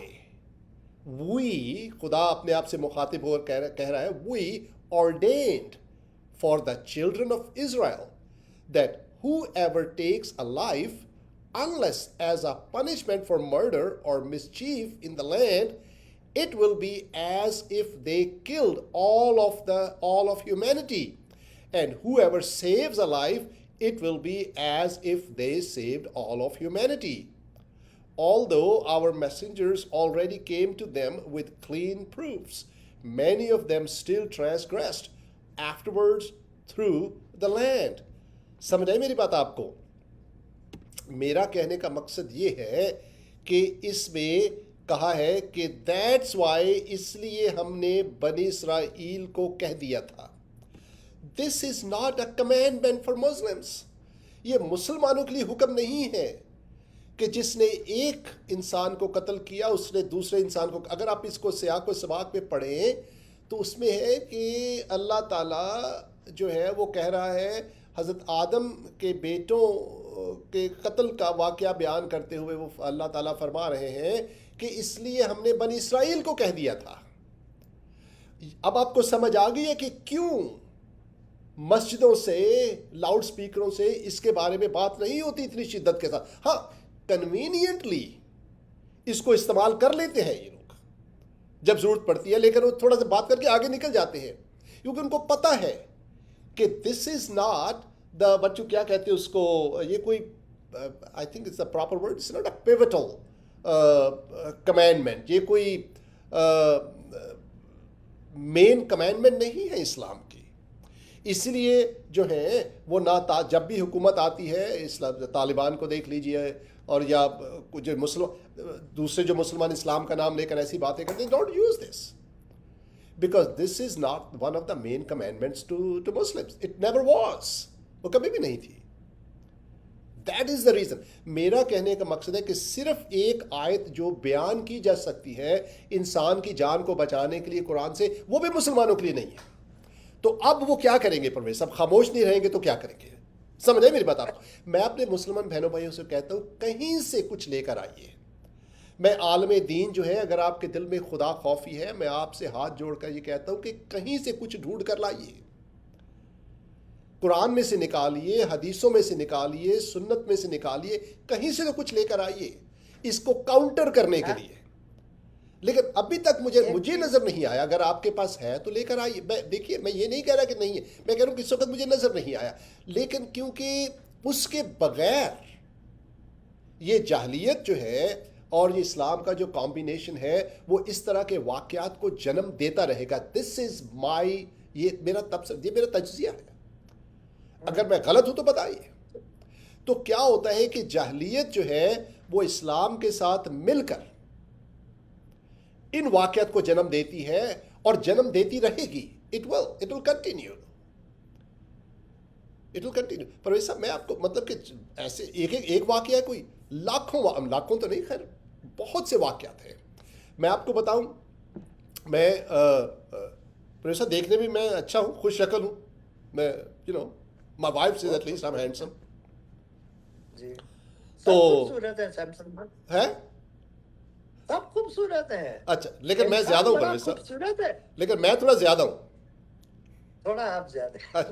we, خدا اپنے آپ سے مخاطب ہو کر کہہ رہا ہے, we ordained for the children of Israel that whoever takes a life, unless as a punishment for murder or mischief in the land, it will be as if they killed all of humanity. And whoever saves a life, it will be as if they saved all of humanity. Although our messengers already came to them with clean proofs, many of them still transgressed afterwards through the land. سمجھ آئی میری بات آپ کو؟ میرا کہنے کا مقصد یہ ہے کہ اس میں کہا ہے کہ دیٹس وائی, اس لیے ہم نے بنی اسرائیل کو کہہ دیا تھا. This is not a commandment for Muslims. یہ مسلمانوں کے لیے حکم نہیں ہے کہ جس نے ایک انسان کو قتل کیا اس نے دوسرے انسان کو. اگر آپ اس کو سیاق و سباق پہ پڑھیں تو اس میں ہے کہ اللہ تعالیٰ جو ہے وہ کہہ رہا ہے, حضرت آدم کے بیٹوں کے قتل کا واقعہ بیان کرتے ہوئے وہ اللہ تعالیٰ فرما رہے ہیں کہ اس لیے ہم نے بنی اسرائیل کو کہہ دیا تھا. اب آپ کو سمجھ آ گئی ہے کہ کیوں مسجدوں سے, لاؤڈ سپیکروں سے اس کے بارے میں بات نہیں ہوتی اتنی شدت کے ساتھ. ہاں کنوینئنٹلی اس کو استعمال کر لیتے ہیں یہ لوگ جب ضرورت پڑتی ہے, لیکن وہ تھوڑا سا بات کر کے آگے نکل جاتے ہیں کیونکہ ان کو پتہ ہے کہ دس از ناٹ دا بچوں کیا کہتے ہیں اس کو, یہ کوئی I think it's a proper word, it's not a pivotal commandment, یہ کوئی مین کمینڈمنٹ نہیں ہے اسلام کی. اس لیے جو ہے وہ نہ جب بھی حکومت آتی ہے, اسلام طالبان کو دیکھ لیجئے اور یا جو دوسرے جو مسلمان اسلام کا نام لے کر ایسی باتیں کرتے ہیں, don't use this because this is not one of the main commandments to Muslims. It never was. وہ کبھی بھی نہیں تھی. That is the reason. میرا کہنے کا مقصد ہے کہ صرف ایک آیت جو بیان کی جا سکتی ہے انسان کی جان کو بچانے کے لیے قرآن سے, وہ بھی مسلمانوں کے لیے نہیں ہے. تو اب وہ کیا کریں گے پرویز صاحب؟ خاموش نہیں رہیں گے تو کیا کریں گے؟ سمجھ آئے میری بات آپ کو؟ میں اپنے مسلمان بہنوں بھائیوں سے کہتا ہوں کہیں سے کچھ لے کر آئیے. میں عالم دین جو ہے, اگر آپ کے دل میں خدا خوفی ہے, میں آپ سے ہاتھ جوڑ کر یہ کہتا ہوں کہ کہیں سے کچھ ڈھونڈ کر لائیے. قرآن میں سے نکالیے, حدیثوں میں سے نکالیے, سنت میں سے نکالیے, کہیں سے تو کچھ لے کر آئیے اس کو کاؤنٹر کرنے کے لیے. لیکن ابھی تک مجھے نظر نہیں آیا. اگر آپ کے پاس ہے تو لے کر آئیے. دیکھیے میں یہ نہیں کہہ رہا کہ نہیں ہے, میں کہہ رہا ہوں کہ اس وقت مجھے نظر نہیں آیا. لیکن کیونکہ اس کے بغیر یہ جاہلیت جو ہے اور یہ اسلام کا جو کمبینیشن ہے وہ اس طرح کے واقعات کو جنم دیتا رہے گا. دس از مائی, یہ میرا تجزیہ ہے. اگر میں غلط ہوں تو بتائیے. تو کیا ہوتا ہے کہ جاہلیت جو ہے وہ اسلام کے ساتھ مل کر ان واقعات کو جنم دیتی ہے اور جنم دیتی رہے گی. It will continue. پرویز صاحب میں آپ کو مطلب کہ ایسے ایک واقعہ ہے, کوئی لاکھوں تو نہیں, خیر بہت سے واقعات ہیں. میں آپ کو بتاؤں, میں پرویز صاحب دیکھنے بھی میں اچھا ہوں, خوش شکل ہوں. میں my wife says at least I'm handsome. جی تو خوبصورت ہے سیمسنگ ہے, سب خوبصورت ہے. اچھا لیکن میں زیادہ ہوں پرویز صاحب, خوبصورت ہے, لیکن میں تھوڑا زیادہ ہوں. تھوڑا آپ زیادہ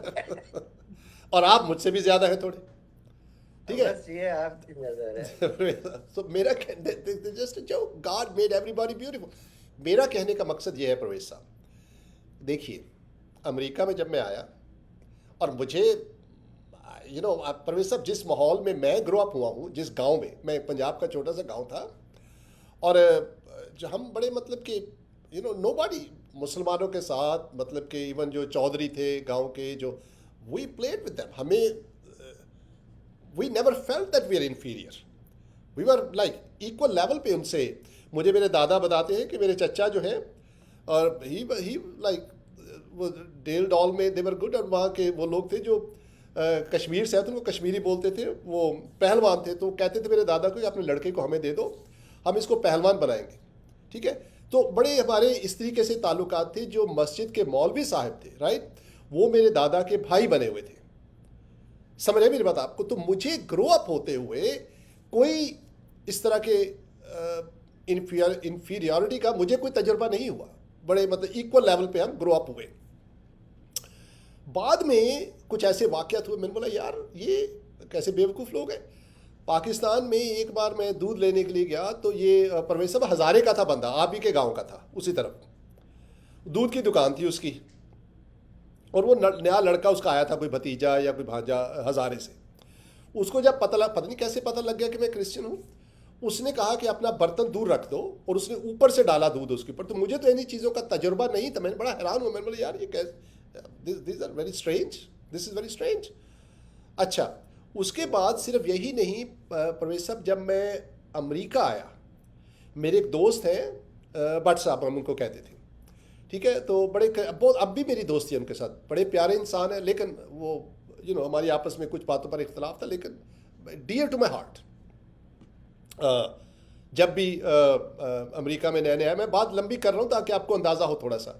اور آپ مجھ سے بھی زیادہ ہیں تھوڑے. ٹھیک ہے. بس یہ آپ کی نظر ہے. So میرا جسٹ جو God made every body beautiful. میرا کہنے کا مقصد یہ ہے پرویز صاحب, دیکھیے امریکہ میں جب میں آیا اور مجھے پرویز صاحب جس ماحول میں میں گرو اپ ہوا ہوں, جس گاؤں میں پنجاب کا چھوٹا سا گاؤں تھا, اور جو ہم بڑے مطلب کہ نو باڈی مسلمانوں کے ساتھ, مطلب کہ ایون جو چودھری تھے گاؤں کے, جو وی پلیڈ ود دیم, ہمیں we never felt that we are inferior, we are like equal level پہ ان سے. مجھے میرے دادا بتاتے ہیں کہ میرے چچا جو ہیں, اور ہی لائک وہ ڈیل ڈال میں دے ور گڈ, اور وہاں کے وہ لوگ تھے جو کشمیر سے آتے, وہ کشمیری بولتے تھے, وہ پہلوان تھے, تو کہتے تھے میرے دادا کو کہ اپنے لڑکے کو ہمیں دے دو, ہم اس کو پہلوان بنائیں گے. ٹھیک ہے, تو بڑے ہمارے اس طریقے سے تعلقات تھے. جو مسجد کے مولوی صاحب تھے رائٹ, وہ میرے دادا کے بھائی بنے ہوئے تھے. سمجھ رہے میری بات آپ کو؟ تو مجھے گرو اپ ہوتے ہوئے کوئی اس طرح کے انفیریورٹی کا مجھے کوئی تجربہ نہیں ہوا. بڑے مطلب ایکول لیول پہ ہم گرو اپ ہوئے. بعد میں کچھ ایسے واقعات ہوئے, میں نے بولا یار یہ کیسے بیوقوف لوگ ہیں. پاکستان میں ایک بار میں دودھ لینے کے لیے گیا, تو یہ پرویز صاحب ہزارے کا تھا بندہ, آپ ہی کے گاؤں کا تھا, اسی طرف دودھ کی دکان تھی اس کی, اور وہ نیا لڑکا اس کا آیا تھا, کوئی بھتیجا یا کوئی بھانجا ہزارے سے. اس کو جب پتہ نہیں کیسے پتہ لگ گیا کہ میں کرسچن ہوں, اس نے کہا کہ اپنا برتن دور رکھ دو, اور اس نے اوپر سے ڈالا دودھ اس کے اوپر. تو مجھے تو انہیں چیزوں کا تجربہ نہیں تھا, میں نے بڑا حیران ہوا, میں نے بولا یار یہ کیسے, these are very strange, this is very strange. اچھا, اس کے بعد صرف یہی نہیں پرویز صاحب, جب میں امریکہ آیا, میرے ایک دوست ہیں بٹ صاحب ہم ان کو کہتے تھے, ٹھیک ہے, تو بڑے بہت اب بھی میری دوستی ہے ان کے ساتھ, بڑے پیارے انسان ہیں, لیکن وہ ہماری آپس میں کچھ باتوں پر اختلاف تھا, لیکن ڈیئر ٹو مائی ہارٹ. جب بھی امریکہ میں نئے نئے آئے, میں بات لمبی کر رہا ہوں تاکہ آپ کو اندازہ ہو تھوڑا سا.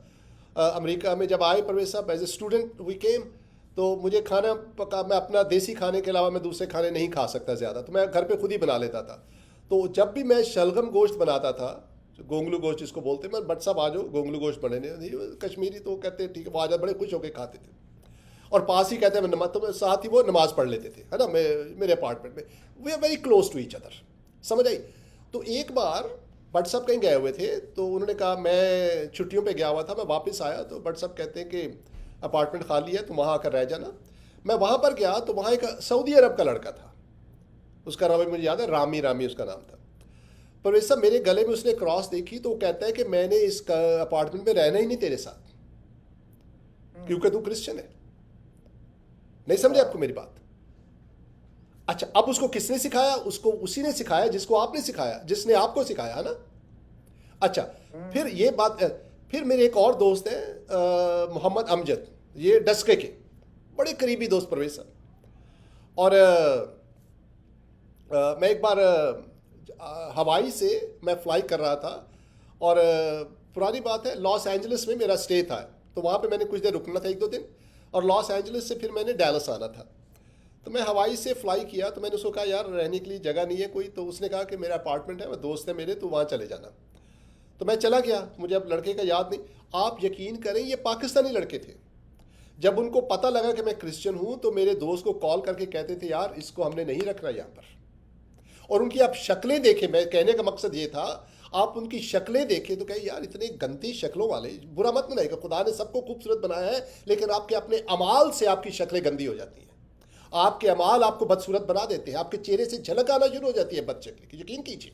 امریکہ میں جب آئے پرویز صاحب as a student we came, تو مجھے کھانا پکا, میں اپنا دیسی کھانے کے علاوہ میں دوسرے کھانے نہیں کھا سکتا زیادہ, تو میں گھر پہ خود ہی بنا لیتا تھا. تو جب بھی میں شلغم گوشت بناتا تھا, گونگلو گوشت جس کو بولتے ہیں, میں بٹ صاحب آ جاؤ گونگلو گوشت بنے, کشمیری تو کہتے ہیں ٹھیک ہے, وہ آ جاتے, بڑے خوش ہو کے کھاتے تھے. اور پاس ہی کہتے ہیں نماز, تو ساتھ ہی وہ نماز پڑھ لیتے تھے, ہے نا, میرے اپارٹمنٹ میں. We are very close to each other, سمجھ آئی. تو ایک بار بٹ صاحب کہیں گئے ہوئے تھے, تو انہوں نے کہا, میں چھٹیوں پہ گیا ہوا تھا, میں واپس آیا, تو بٹ صاحب کہتے ہیں کہ اپارٹمنٹ خالی ہے, تو وہاں آ کر رہ جانا. میں وہاں پر گیا, تو وہاں ایک سعودی عرب کا لڑکا تھا, اس کا نام مجھے یاد ہے, رامی اس کا نام تھا. پرویز صاحب میرے گلے میں اس نے کراس دیکھی, تو وہ کہتا ہے کہ میں نے اس اپارٹمنٹ میں رہنا ہی نہیں تیرے ساتھ, کیونکہ تو کرسچن ہے. نہیں سمجھے آپ کو میری بات؟ اچھا, اب اس کو کس نے سکھایا؟ اس کو اسی نے سکھایا جس کو آپ نے سکھایا, جس نے آپ کو سکھایا, ہے نا. اچھا, پھر یہ بات, پھر میرے ایک اور دوست ہیں محمد امجد, یہ ڈسکے کے بڑے قریبی دوست پرویز صاحب. اور میں ایک بار ہوائی سے میں فلائی کر رہا تھا, اور پرانی بات ہے, لاس اینجلس میں میرا اسٹے تھا, تو وہاں پہ میں نے کچھ دیر رکنا تھا, 1-2 دن, اور لاس اینجلس سے پھر میں نے ڈیلس آنا تھا. تو میں ہوائی سے فلائی کیا, تو میں نے اس کو کہا یار رہنے کے لیے جگہ نہیں ہے کوئی, تو اس نے کہا کہ میرا اپارٹمنٹ ہے, وہ دوست ہے میرے, تو وہاں چلے جانا. تو میں چلا گیا, مجھے اب لڑکے کا یاد نہیں. آپ یقین کریں, یہ پاکستانی لڑکے تھے. جب ان کو پتہ لگا کہ میں کرسچن ہوں, تو میرے دوست کو کال کر کے کہتے تھے یار اس کو ہم نے نہیں رکھنا یہاں پر. اور ان کی آپ شکلیں دیکھیں, میں کہنے کا مقصد یہ تھا, آپ ان کی شکلیں دیکھیں تو کہیں یار اتنے گندی شکلوں والے, برا مت منائے گا, خدا نے سب کو خوبصورت بنایا ہے, لیکن آپ کے اپنے اعمال سے آپ کی شکلیں گندی ہو جاتی ہیں. آپ کے اعمال آپ کو بدصورت بنا دیتے ہیں, آپ کے چہرے سے جھلک آنا شروع ہو جاتی ہے بد شکلی کی. یقین کیجیے,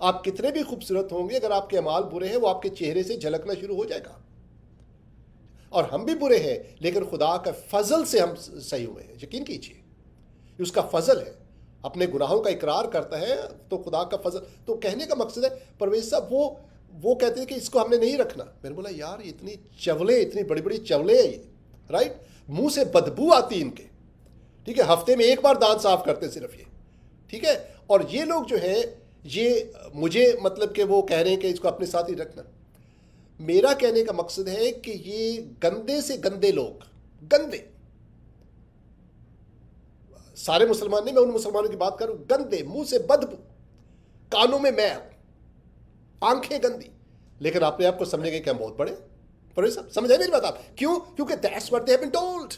آپ کتنے بھی خوبصورت ہوں گے, اگر آپ کے اعمال برے ہیں, وہ آپ کے چہرے سے جھلکنا شروع ہو جائے گا. اور ہم بھی برے ہیں, لیکن خدا کا فضل سے ہم صحیح ہوئے ہیں. یقین کیجیے, اس کا فضل ہے. اپنے گناہوں کا اقرار کرتا ہے تو خدا کا فضل. تو کہنے کا مقصد ہے پرویز صاحب, وہ کہتے ہیں کہ اس کو ہم نے نہیں رکھنا. میں نے بولا یار اتنی چولے, اتنی بڑی بڑی چولے ہیں یہ, رائٹ, منہ سے بدبو آتی ان کے, ٹھیک ہے, ہفتے میں ایک بار دانت صاف کرتے صرف یہ, ٹھیک ہے. اور یہ لوگ جو ہیں, یہ مجھے مطلب کہ وہ کہہ رہے ہیں کہ اس کو اپنے ساتھ ہی رکھنا. میرا کہنے کا مقصد ہے کہ یہ گندے سے گندے لوگ, گندے, سارے مسلمان نہیں, میں ان مسلمانوں کی بات کروں, گندے, منہ سے بدبو, کانوں میں میل, آنکھیں گندی, لیکن اپنے آپ کو سمجھیں گے کہ ہم بہت بڑے. پر سمجھ آئے میری بات آپ؟ کیوں؟ کیونکہ that's what they have been told.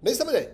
نہیں سمجھ آئے؟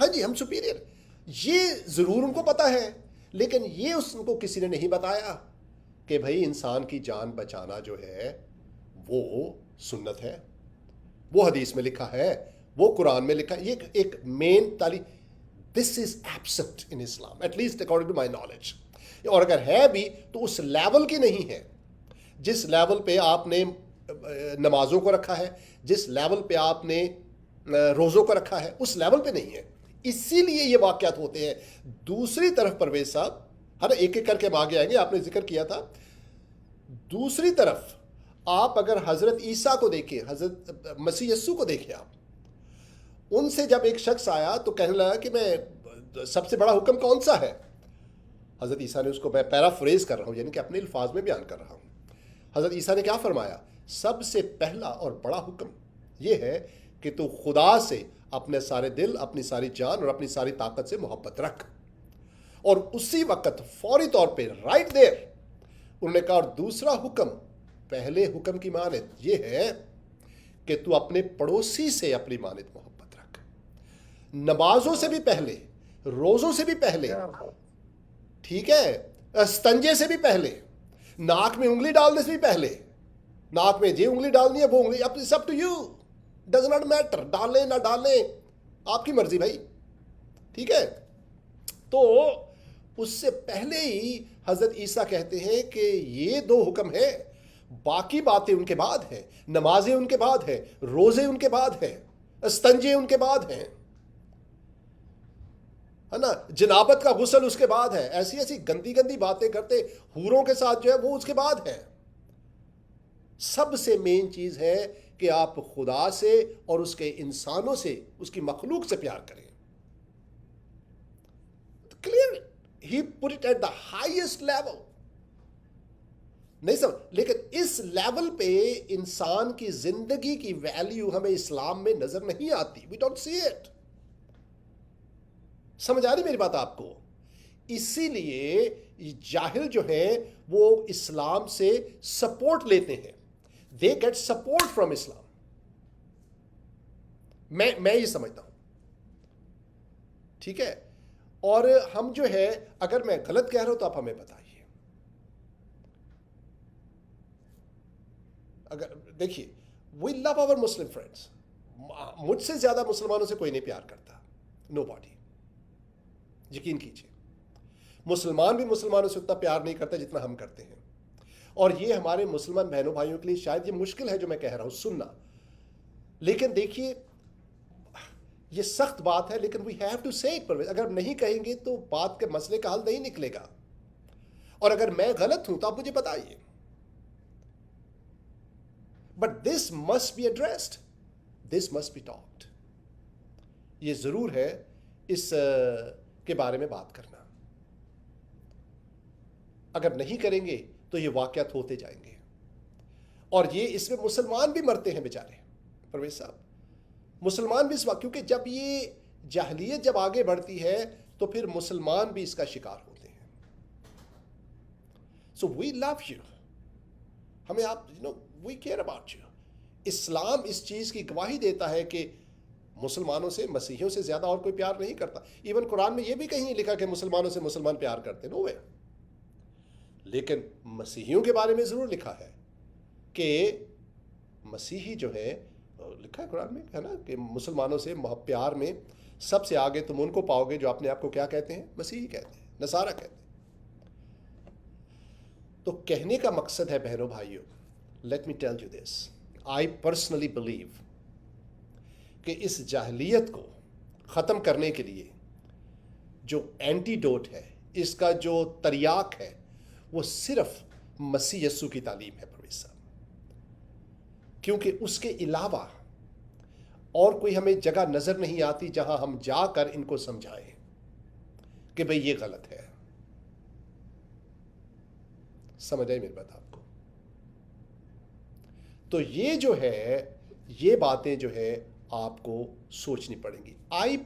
ہاں جی ہم سپیریئر، یہ ضرور ان کو پتا ہے، لیکن یہ اس کو کسی نے نہیں بتایا کہ بھائی انسان کی جان بچانا جو ہے وہ سنت ہے، وہ حدیث میں لکھا ہے، وہ قرآن میں لکھا ہے، یہ ایک مین تعلیم. This is absent in Islam at least according to my knowledge. اور اگر ہے بھی تو اس لیول کی نہیں ہے جس لیول پہ آپ نے نمازوں کو رکھا ہے، جس لیول پہ آپ نے روزوں کو رکھا ہے، اس لیول پہ نہیں ہے. اسی لیے یہ واقعات ہوتے ہیں. دوسری طرف پرویز صاحب، ہر ایک ایک کر کے ہم آگے آئیں گے، آپ نے ذکر کیا تھا. دوسری طرف آپ اگر حضرت عیسیٰ کو دیکھیں، حضرت مسیح یسوع کو دیکھیں، آپ ان سے جب ایک شخص آیا تو کہنے لگا کہ میں سب سے بڑا حکم کون سا ہے؟ حضرت عیسیٰ نے اس کو، میں پیرافریز کر رہا ہوں، یعنی کہ اپنے الفاظ میں بیان کر رہا ہوں. حضرت عیسیٰ نے کیا فرمایا؟ سب سے پہلا اور بڑا حکم یہ ہے کہ تو خدا سے اپنے سارے دل، اپنی ساری جان اور اپنی ساری طاقت سے محبت رکھ. اور اسی وقت فوری طور پہ رائٹ دیر انہوں نے کہا، اور دوسرا حکم پہلے حکم کی مانند یہ ہے کہ تو اپنے پڑوسی سے اپنی مانند محبت رکھ. نمازوں سے بھی پہلے، روزوں سے بھی پہلے، ٹھیک ہے، استنجے سے بھی پہلے، ناک میں انگلی ڈالنے سے بھی پہلے، ناک میں یہ انگلی ڈالنی ہے وہ انگلی، اب سب to you, does not matter, ڈالیں نہ ڈالیں آپ کی مرضی بھائی، ٹھیک ہے. تو اس سے پہلے ہی حضرت عیسیٰ کہتے ہیں کہ یہ دو حکم ہیں، باقی باتیں ان کے بعد ہیں، نمازیں ان کے بعد ہیں، روزے ان کے بعد ہیں، استنجے ان کے بعد ہیں، ہے نا، جنابت کا غسل اس کے بعد ہے. ایسی ایسی گندی گندی باتیں کرتے حوروں کے ساتھ جو ہے وہ اس کے بعد ہے. سب سے مین چیز ہے کہ آپ خدا سے اور اس کے انسانوں سے، اس کی مخلوق سے پیار کریں. Clear, he put it at the highest level. نہیں سمجھ، لیکن اس لیول پہ انسان کی زندگی کی ویلیو ہمیں اسلام میں نظر نہیں آتی. We don't see it. سمجھ آ رہی میری بات آپ کو؟ اسی لیے جاہل جو ہیں وہ اسلام سے سپورٹ لیتے ہیں. دے گیٹ سپورٹ فرام اسلام. میں یہ سمجھتا ہوں، ٹھیک ہے. اور ہم جو ہے، اگر میں غلط کہہ رہا ہوں تو آپ ہمیں بتائیے. اگر دیکھیے، وی لو آور مسلم فرینڈس، مجھ سے زیادہ مسلمانوں سے کوئی نہیں پیار کرتا، نو باڈی. یقین کیجیے، مسلمان بھی مسلمانوں سے اتنا پیار نہیں کرتا جتنا ہم کرتے ہیں. اور یہ ہمارے مسلمان بہنوں بھائیوں کے لیے شاید یہ مشکل ہے جو میں کہہ رہا ہوں سننا، لیکن دیکھیے یہ سخت بات ہے، لیکن وی ہیو ٹو سے اٹ. اگر نہیں کہیں گے تو بات کے مسئلے کا حل نہیں نکلے گا. اور اگر میں غلط ہوں تو آپ مجھے بتائیے. But this must be addressed, this must be talked. یہ ضرور ہے اس کے بارے میں بات کرنا. اگر نہیں کریں گے تو یہ واقعات ہوتے جائیں گے. اور یہ اس میں مسلمان بھی مرتے ہیں بیچارے پرویز صاحب، مسلمان بھی اس وقت، کیونکہ جب یہ جاہلیت جب آگے بڑھتی ہے تو پھر مسلمان بھی اس کا شکار ہوتے ہیں. سو وی لو یو، ہمیں آپ وی کیئر اباؤٹ یو. اسلام اس چیز کی گواہی دیتا ہے کہ مسلمانوں سے، مسیحیوں سے زیادہ اور کوئی پیار نہیں کرتا. ایون قرآن میں یہ بھی کہیں لکھا کہ مسلمانوں سے مسلمان پیار کرتے، نو وے. لیکن مسیحیوں کے بارے میں ضرور لکھا ہے کہ مسیحی جو ہے، لکھا ہے قرآن میں، ہے نا، کہ مسلمانوں سے پیار میں سب سے آگے تم ان کو پاؤ گے جو اپنے آپ کو کیا کہتے ہیں؟ مسیحی کہتے ہیں، نصارہ کہتے ہیں. تو کہنے کا مقصد ہے بہنوں بھائیوں، late me tell you this, I personally believe کہ اس جاہلیت کو ختم کرنے کے لیے جو اینٹی ڈوٹ ہے، اس کا جو تریاک ہے، وہ صرف مسیح یسوع کی تعلیم ہے پرویز صاحب. کیونکہ اس کے علاوہ اور کوئی ہمیں جگہ نظر نہیں آتی جہاں ہم جا کر ان کو سمجھائیں کہ بھئی یہ غلط ہے. سمجھ آئی میری بات آپ کو؟ تو یہ جو ہے، یہ باتیں جو ہے آپ کو سوچنی پڑیں گی. I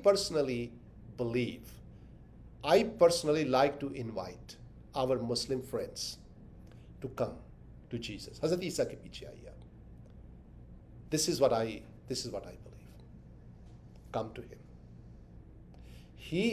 personally like to invite our Muslim friends to come to Jesus. حضرت عیسیٰ کے پیچھے آئیے آپ. This is what I believe. come to him. He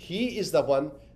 he is the one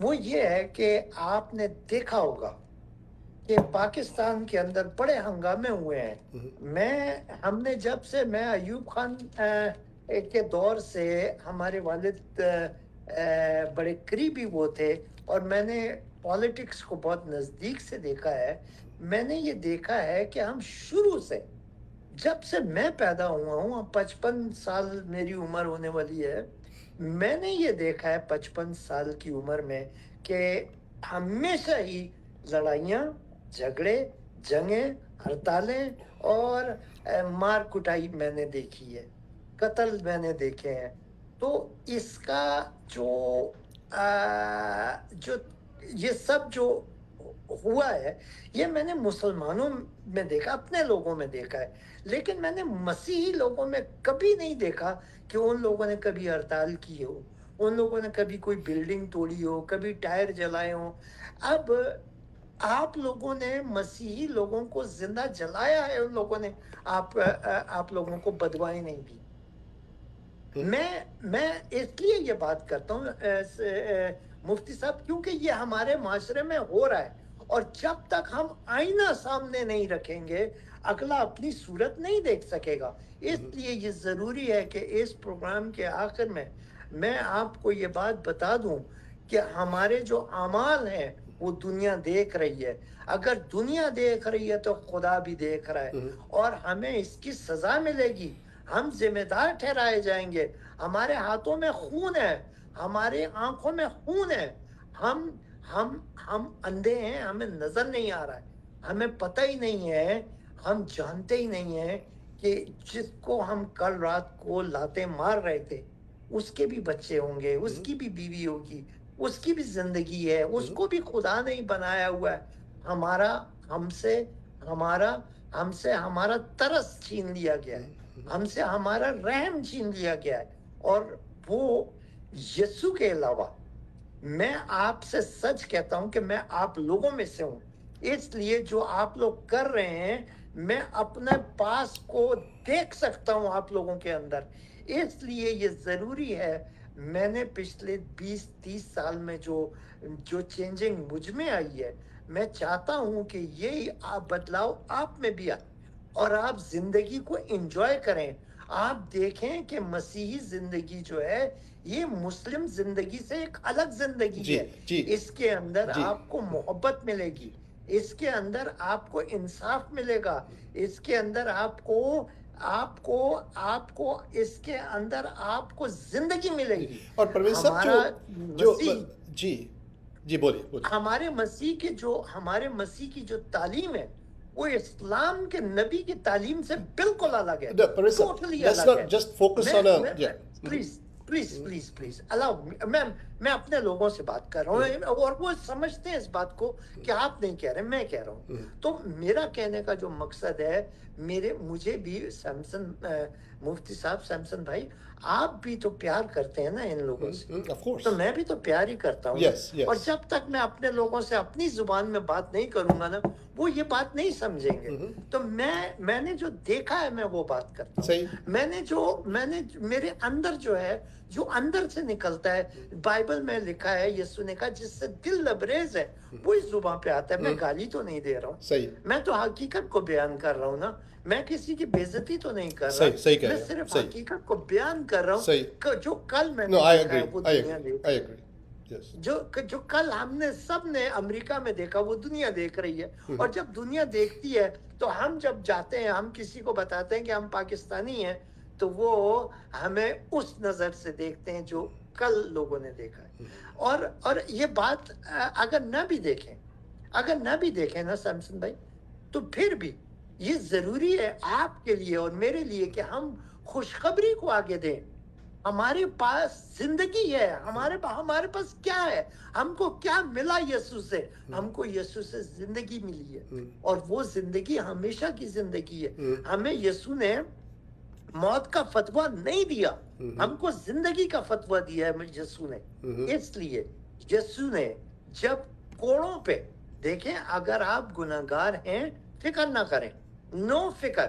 وہ یہ ہے کہ آپ نے دیکھا ہوگا کہ پاکستان کے اندر بڑے ہنگامے ہوئے ہیں. ہم نے جب سے میں ایوب خان کے دور سے ہمارے والد بڑے قریبی وہ تھے اور میں نے پالیٹکس کو بہت نزدیک سے دیکھا ہے. میں نے یہ دیکھا ہے کہ ہم شروع سے جب سے میں پیدا ہوا ہوں 55 سال میری عمر ہونے والی ہے. میں نے یہ دیکھا ہے 55 سال کی عمر میں کہ ہمیشہ ہی لڑائیاں جھگڑے جنگیں ہڑتالیں اور مار کٹائی میں نے دیکھی ہے, قتل میں نے دیکھے ہیں. تو اس کا جو یہ سب جو ہوا ہے یہ میں نے مسلمانوں میں دیکھا, اپنے لوگوں میں دیکھا ہے, لیکن میں نے مسیحی لوگوں میں کبھی نہیں دیکھا کہ ان لوگوں نے کبھی ہڑتال کی ہو, ان لوگوں نے کبھی کوئی بلڈنگ توڑی ہو, کبھی ٹائر جلائے ہوں. اب آپ لوگوں نے مسیحی لوگوں کو زندہ جلایا ہے, ان لوگوں نے آپ لوگوں کو بدوائیں نہیں دی. میں اس لیے یہ بات کرتا ہوں مفتی صاحب, کیونکہ یہ ہمارے معاشرے میں ہو رہا ہے, اور جب تک ہم آئینہ سامنے نہیں رکھیں گے اگلا اپنی صورت نہیں دیکھ سکے گا. اس لیے یہ ضروری ہے کہ اس پروگرام کے آخر میں آپ کو یہ بات بتا دوں کہ ہمارے جو اعمال ہیں وہ دنیا دیکھ رہی ہے. اگر دنیا دیکھ رہی ہے تو خدا بھی دیکھ رہا ہے, اور ہمیں اس کی سزا ملے گی. ہم ذمہ دار ٹھہرائے جائیں گے. ہمارے ہاتھوں میں خون ہے, ہمارے آنکھوں میں خون ہے. ہم اندھے ہیں, ہمیں نظر نہیں آ رہا ہے, ہمیں پتہ ہی نہیں ہے, ہم جانتے ہی نہیں ہیں کہ جس کو ہم کل رات کو لاتے مار رہے تھے اس کے بھی بچے ہوں گے, اس کی بھی بیوی ہوگی, اس کی بھی زندگی ہے, اس کو بھی خدا نہیں بنایا ہوا ہے. ہم سے ہمارا ترس چھین لیا گیا ہے, ہم سے ہمارا رحم چھین لیا گیا ہے. اور وہ یسوع کے علاوہ میں آپ سے سچ کہتا ہوں کہ میں آپ لوگوں میں سے ہوں. اس لیے جو آپ لوگ کر رہے ہیں میں اپنے پاس کو دیکھ سکتا ہوں آپ لوگوں کے اندر. اس لیے یہ ضروری ہے. میں نے پچھلے 20-30 سال میں جو چینجنگ مجھ میں آئی ہے, میں چاہتا ہوں کہ یہی بدلاؤ آپ میں بھی آئے اور آپ زندگی کو انجوائے کریں. آپ دیکھیں کہ مسیحی زندگی جو ہے یہ مسلم زندگی سے ایک الگ زندگی ہے. اس کے اندر آپ کو محبت ملے گی, اس کے اندر آپ کو انصاف ملے گا, اس کے اندر آپ کو اس کے اندر آپ کو زندگی ملے گی. اور پرویز صاحب جی بولیے. ہمارے مسیح کی جو تعلیم ہے وہ اسلام کے نبی کی تعلیم سے بالکل الگ ہے, ٹوٹلی الگ ہے. پلیز میں اپنے لوگوں سے بات کر رہا ہوں اور وہ سمجھتے ہیں اس بات کو کہ آپ نہیں کہہ رہے, میں کہہ رہا ہوں. تو میرا کہنے کا جو مقصد ہے, مجھے بھی مفتی صاحب سیمسن بھائی, آپ بھی تو پیار کرتے ہیں نا ان لوگوں سے, تو میں بھی تو پیار ہی کرتا ہوں. اور جب تک میں اپنے لوگوں سے اپنی زبان میں بات نہیں کروں گا نا وہ یہ بات نہیں سمجھیں گے. تو میں نے جو دیکھا ہے میں وہ بات کرتا ہوں. میں نے میرے اندر جو ہے, جو اندر سے نکلتا ہے, بائبل میں لکھا ہے یسوع نے کہا جس سے دل لبریز ہے وہی زبان پہ آتا ہے. میں گالی تو نہیں دے رہا ہوں, میں تو حقیقت کو بیان کر رہا ہوں نا, میں کسی کی بے عزتی تو نہیں کر رہا, میں صرف حقیقت کو بیان کر رہا ہوں جو کل میں نے دیکھا ہے وہ دنیا دیکھ, جو کل ہم نے سب نے امریکہ میں دیکھا وہ دنیا دیکھ رہی ہے. اور جب دنیا دیکھتی ہے تو ہم جب جاتے ہیں, ہم کسی کو بتاتے ہیں کہ ہم پاکستانی ہیں, تو وہ ہمیں اس نظر سے دیکھتے ہیں جو کل لوگوں نے دیکھا ہے. اور یہ بات اگر نہ بھی دیکھیں نا سیمسن بھائی, تو پھر بھی یہ ضروری ہے آپ کے لیے اور میرے لیے کہ ہم خوشخبری کو آگے دیں. ہمارے پاس زندگی ہے, ہمارے پاس کیا ہے, ہم کو کیا ملا یسوع سے, ہم کو یسوع سے زندگی ملی ہے, اور وہ زندگی ہمیشہ کی زندگی ہے. ہمیں یسوع نے موت کا فتویٰ نہیں دیا, ہم کو زندگی کا فتویٰ دیا ہے یسوع نے. اس لیے یسوع نے جب کوڑوں پہ دیکھیں, اگر آپ گناہگار ہیں فکر نہ کریں, نو فکر,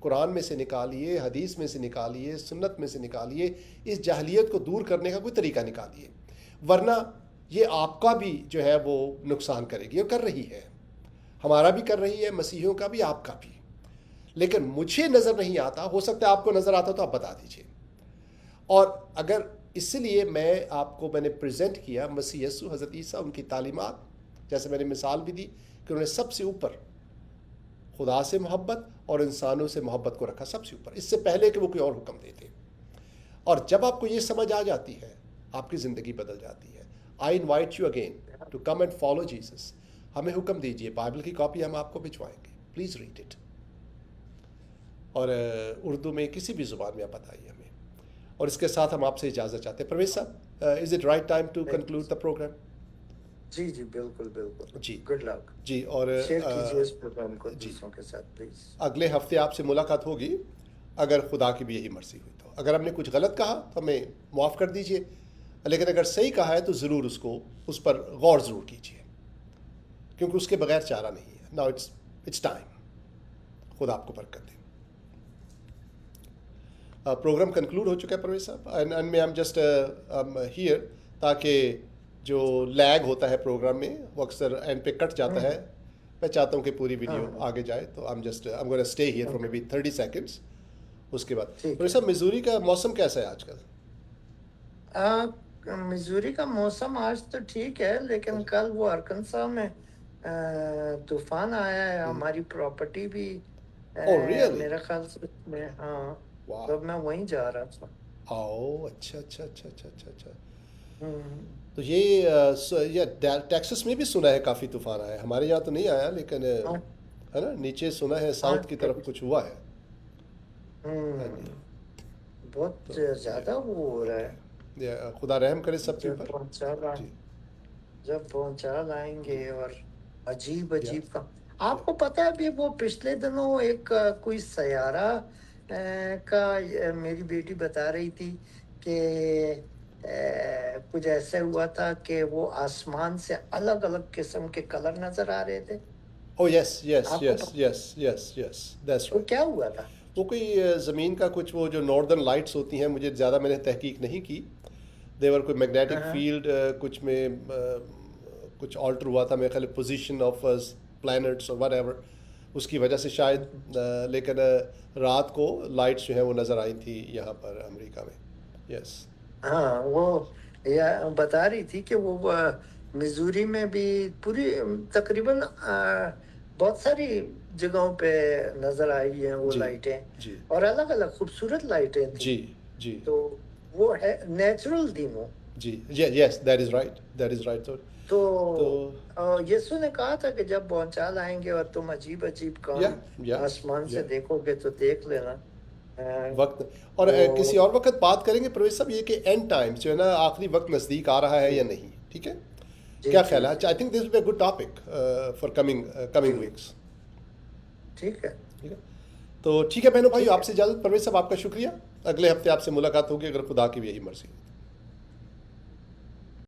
قرآن میں سے نکالیے، حدیث میں سے نکالیے، سنت میں سے نکالیے، اس جاہلیت کو دور کرنے کا کوئی طریقہ نکالیے، ورنہ یہ آپ کا بھی جو ہے وہ نقصان کرے گی، اور کر رہی ہے، ہمارا بھی کر رہی ہے، مسیحیوں کا بھی، آپ کا بھی۔ لیکن مجھے نظر نہیں آتا، ہو سکتا ہے آپ کو نظر آتا تو آپ بتا دیجئے۔ اور اگر اس لیے میں نے پریزنٹ کیا مسیح یسوع، حضرت عیسیٰ، ان کی تعلیمات، جیسے میں نے مثال بھی دی کہ انہوں نے سب سے اوپر خدا سے محبت اور انسانوں سے محبت کو رکھا سب سے اوپر، اس سے پہلے کہ وہ کوئی اور حکم دیتے۔ اور جب آپ کو یہ سمجھ آ جاتی ہے، آپ کی زندگی بدل جاتی ہے۔ I invite you again to come and follow Jesus. ہمیں حکم دیجیے، بائبل کی کاپی ہم آپ کو بھجوائیں گے، پلیز ریڈ اٹ، اور اردو میں کسی بھی زبان میں آپ بتائیے ہمیں۔ اور اس کے ساتھ ہم آپ سے اجازت چاہتے ہیں۔ پرویز صاحب، is it right time to conclude the program? جی جی بالکل بالکل، جی گڈ لک، جی، اور شیئر کیجیے اس پروگرام کو جی، دوسروں کے ساتھ پلیز۔ اگلے ہفتے آپ سے ملاقات ہوگی، اگر خدا کی بھی یہی مرضی ہوئی تو۔ اگر ہم نے کچھ غلط کہا تو ہمیں معاف کر دیجئے، لیکن اگر صحیح کہا ہے تو ضرور اس پر غور ضرور کیجیے، کیونکہ اس کے بغیر چارہ نہیں ہے۔ Now it's time. خدا آپ کو برکت دے۔ پروگرام کنکلوڈ ہو چکا ہے پرویز صاحب، اینڈ میں ایم جسٹ ہیئر، تاکہ جو لیگ ہوتا ہے پروگرام میں وہ اکثر اینڈ پہ کٹ جاتا ہے، میں چاہتا ہوں کہ پوری ویڈیو آگے جائے، تو I'm going to stay here for maybe 30 seconds۔ اس کے بعد پروفیسر صاحب، میزوری کا موسم کیسا ہے آج کل؟ میزوری کا موسم آج تو ٹھیک ہے، لیکن کل وہ ارکنسا میں طوفان آیا ہے، ہماری پراپرٹی بھی میرا خیال سے اس میں، ہاں تو میں وہیں جا رہا تھا۔ اچھا اچھا اچھا اچھا اچھا اچھا۔ تو یہ ٹیکسس میں بھی سنا ہے کافی طوفان آیا ہے، ہمارے یہاں تو نہیں آیا، لیکن ہے نا نیچے سنا ہے ساؤتھ کی طرف کچھ ہوا ہے۔ بہت زیادہ وہ ہو رہا ہے، خدا رحم کرے سب کے اوپر۔ جب پہنچا لائیں گے، اور عجیب عجیب کا آپ کو پتہ ہے، ابھی وہ پچھلے دنوں ایک کوئی سیارہ کا میری بیٹی بتا رہی تھی کہ کچھ ایسے ہوا تھا کہ وہ آسمان سے الگ الگ قسم کے کلر نظر آ رہے تھے۔ یس یس یس یس یس یس دیٹس وہ رائٹ۔ کیا ہوا تھا؟ وہ کوئی زمین کا کچھ، وہ جو ناردرن لائٹس ہوتی ہیں، مجھے زیادہ میں نے تحقیق نہیں کی، دیور کوئی میگنیٹک فیلڈ کچھ میں کچھ آلٹر ہوا تھا، میرے خیال پوزیشن آف پلانٹس اور وٹ ایور، اس کی وجہ سے شاید، لیکن رات کو لائٹس جو ہیں وہ نظر آئی تھی یہاں پر امریکہ میں۔ یس ہاں، وہ بتا رہی تھی کہ وہ میزوری میں بھی پوری تقریباً بہت ساری جگہوں پہ نظر آئی ہیں وہ لائٹیں، اور الگ الگ خوبصورت لائٹیں تھیں۔ جی جی، تو وہ ہے نیچرل تھی وہ۔ جی yes, that is right, that is right. تو یسوع نے کہا تھا کہ جب پہنچا لائیں گے اور تم عجیب عجیب کام آسمان سے دیکھو گے تو دیکھ لینا وقت، اور کسی اور وقت بات کریں گے پروفیسر صاحب، یہ کہ اینڈ ٹائمز جو ہے نا، آخری وقت نزدیک آ رہا ہے یا نہیں، ٹھیک ہے؟ کیا خیال ہے؟ I think this will be a good topic for coming weeks. ٹھیک ہے، تو ٹھیک ہے بہنوں بھائی، آپ سے اجازت۔ پروفیسر صاحب آپ کا شکریہ، اگلے ہفتے آپ سے ملاقات ہوگی اگر خدا کی بھی یہی مرضی۔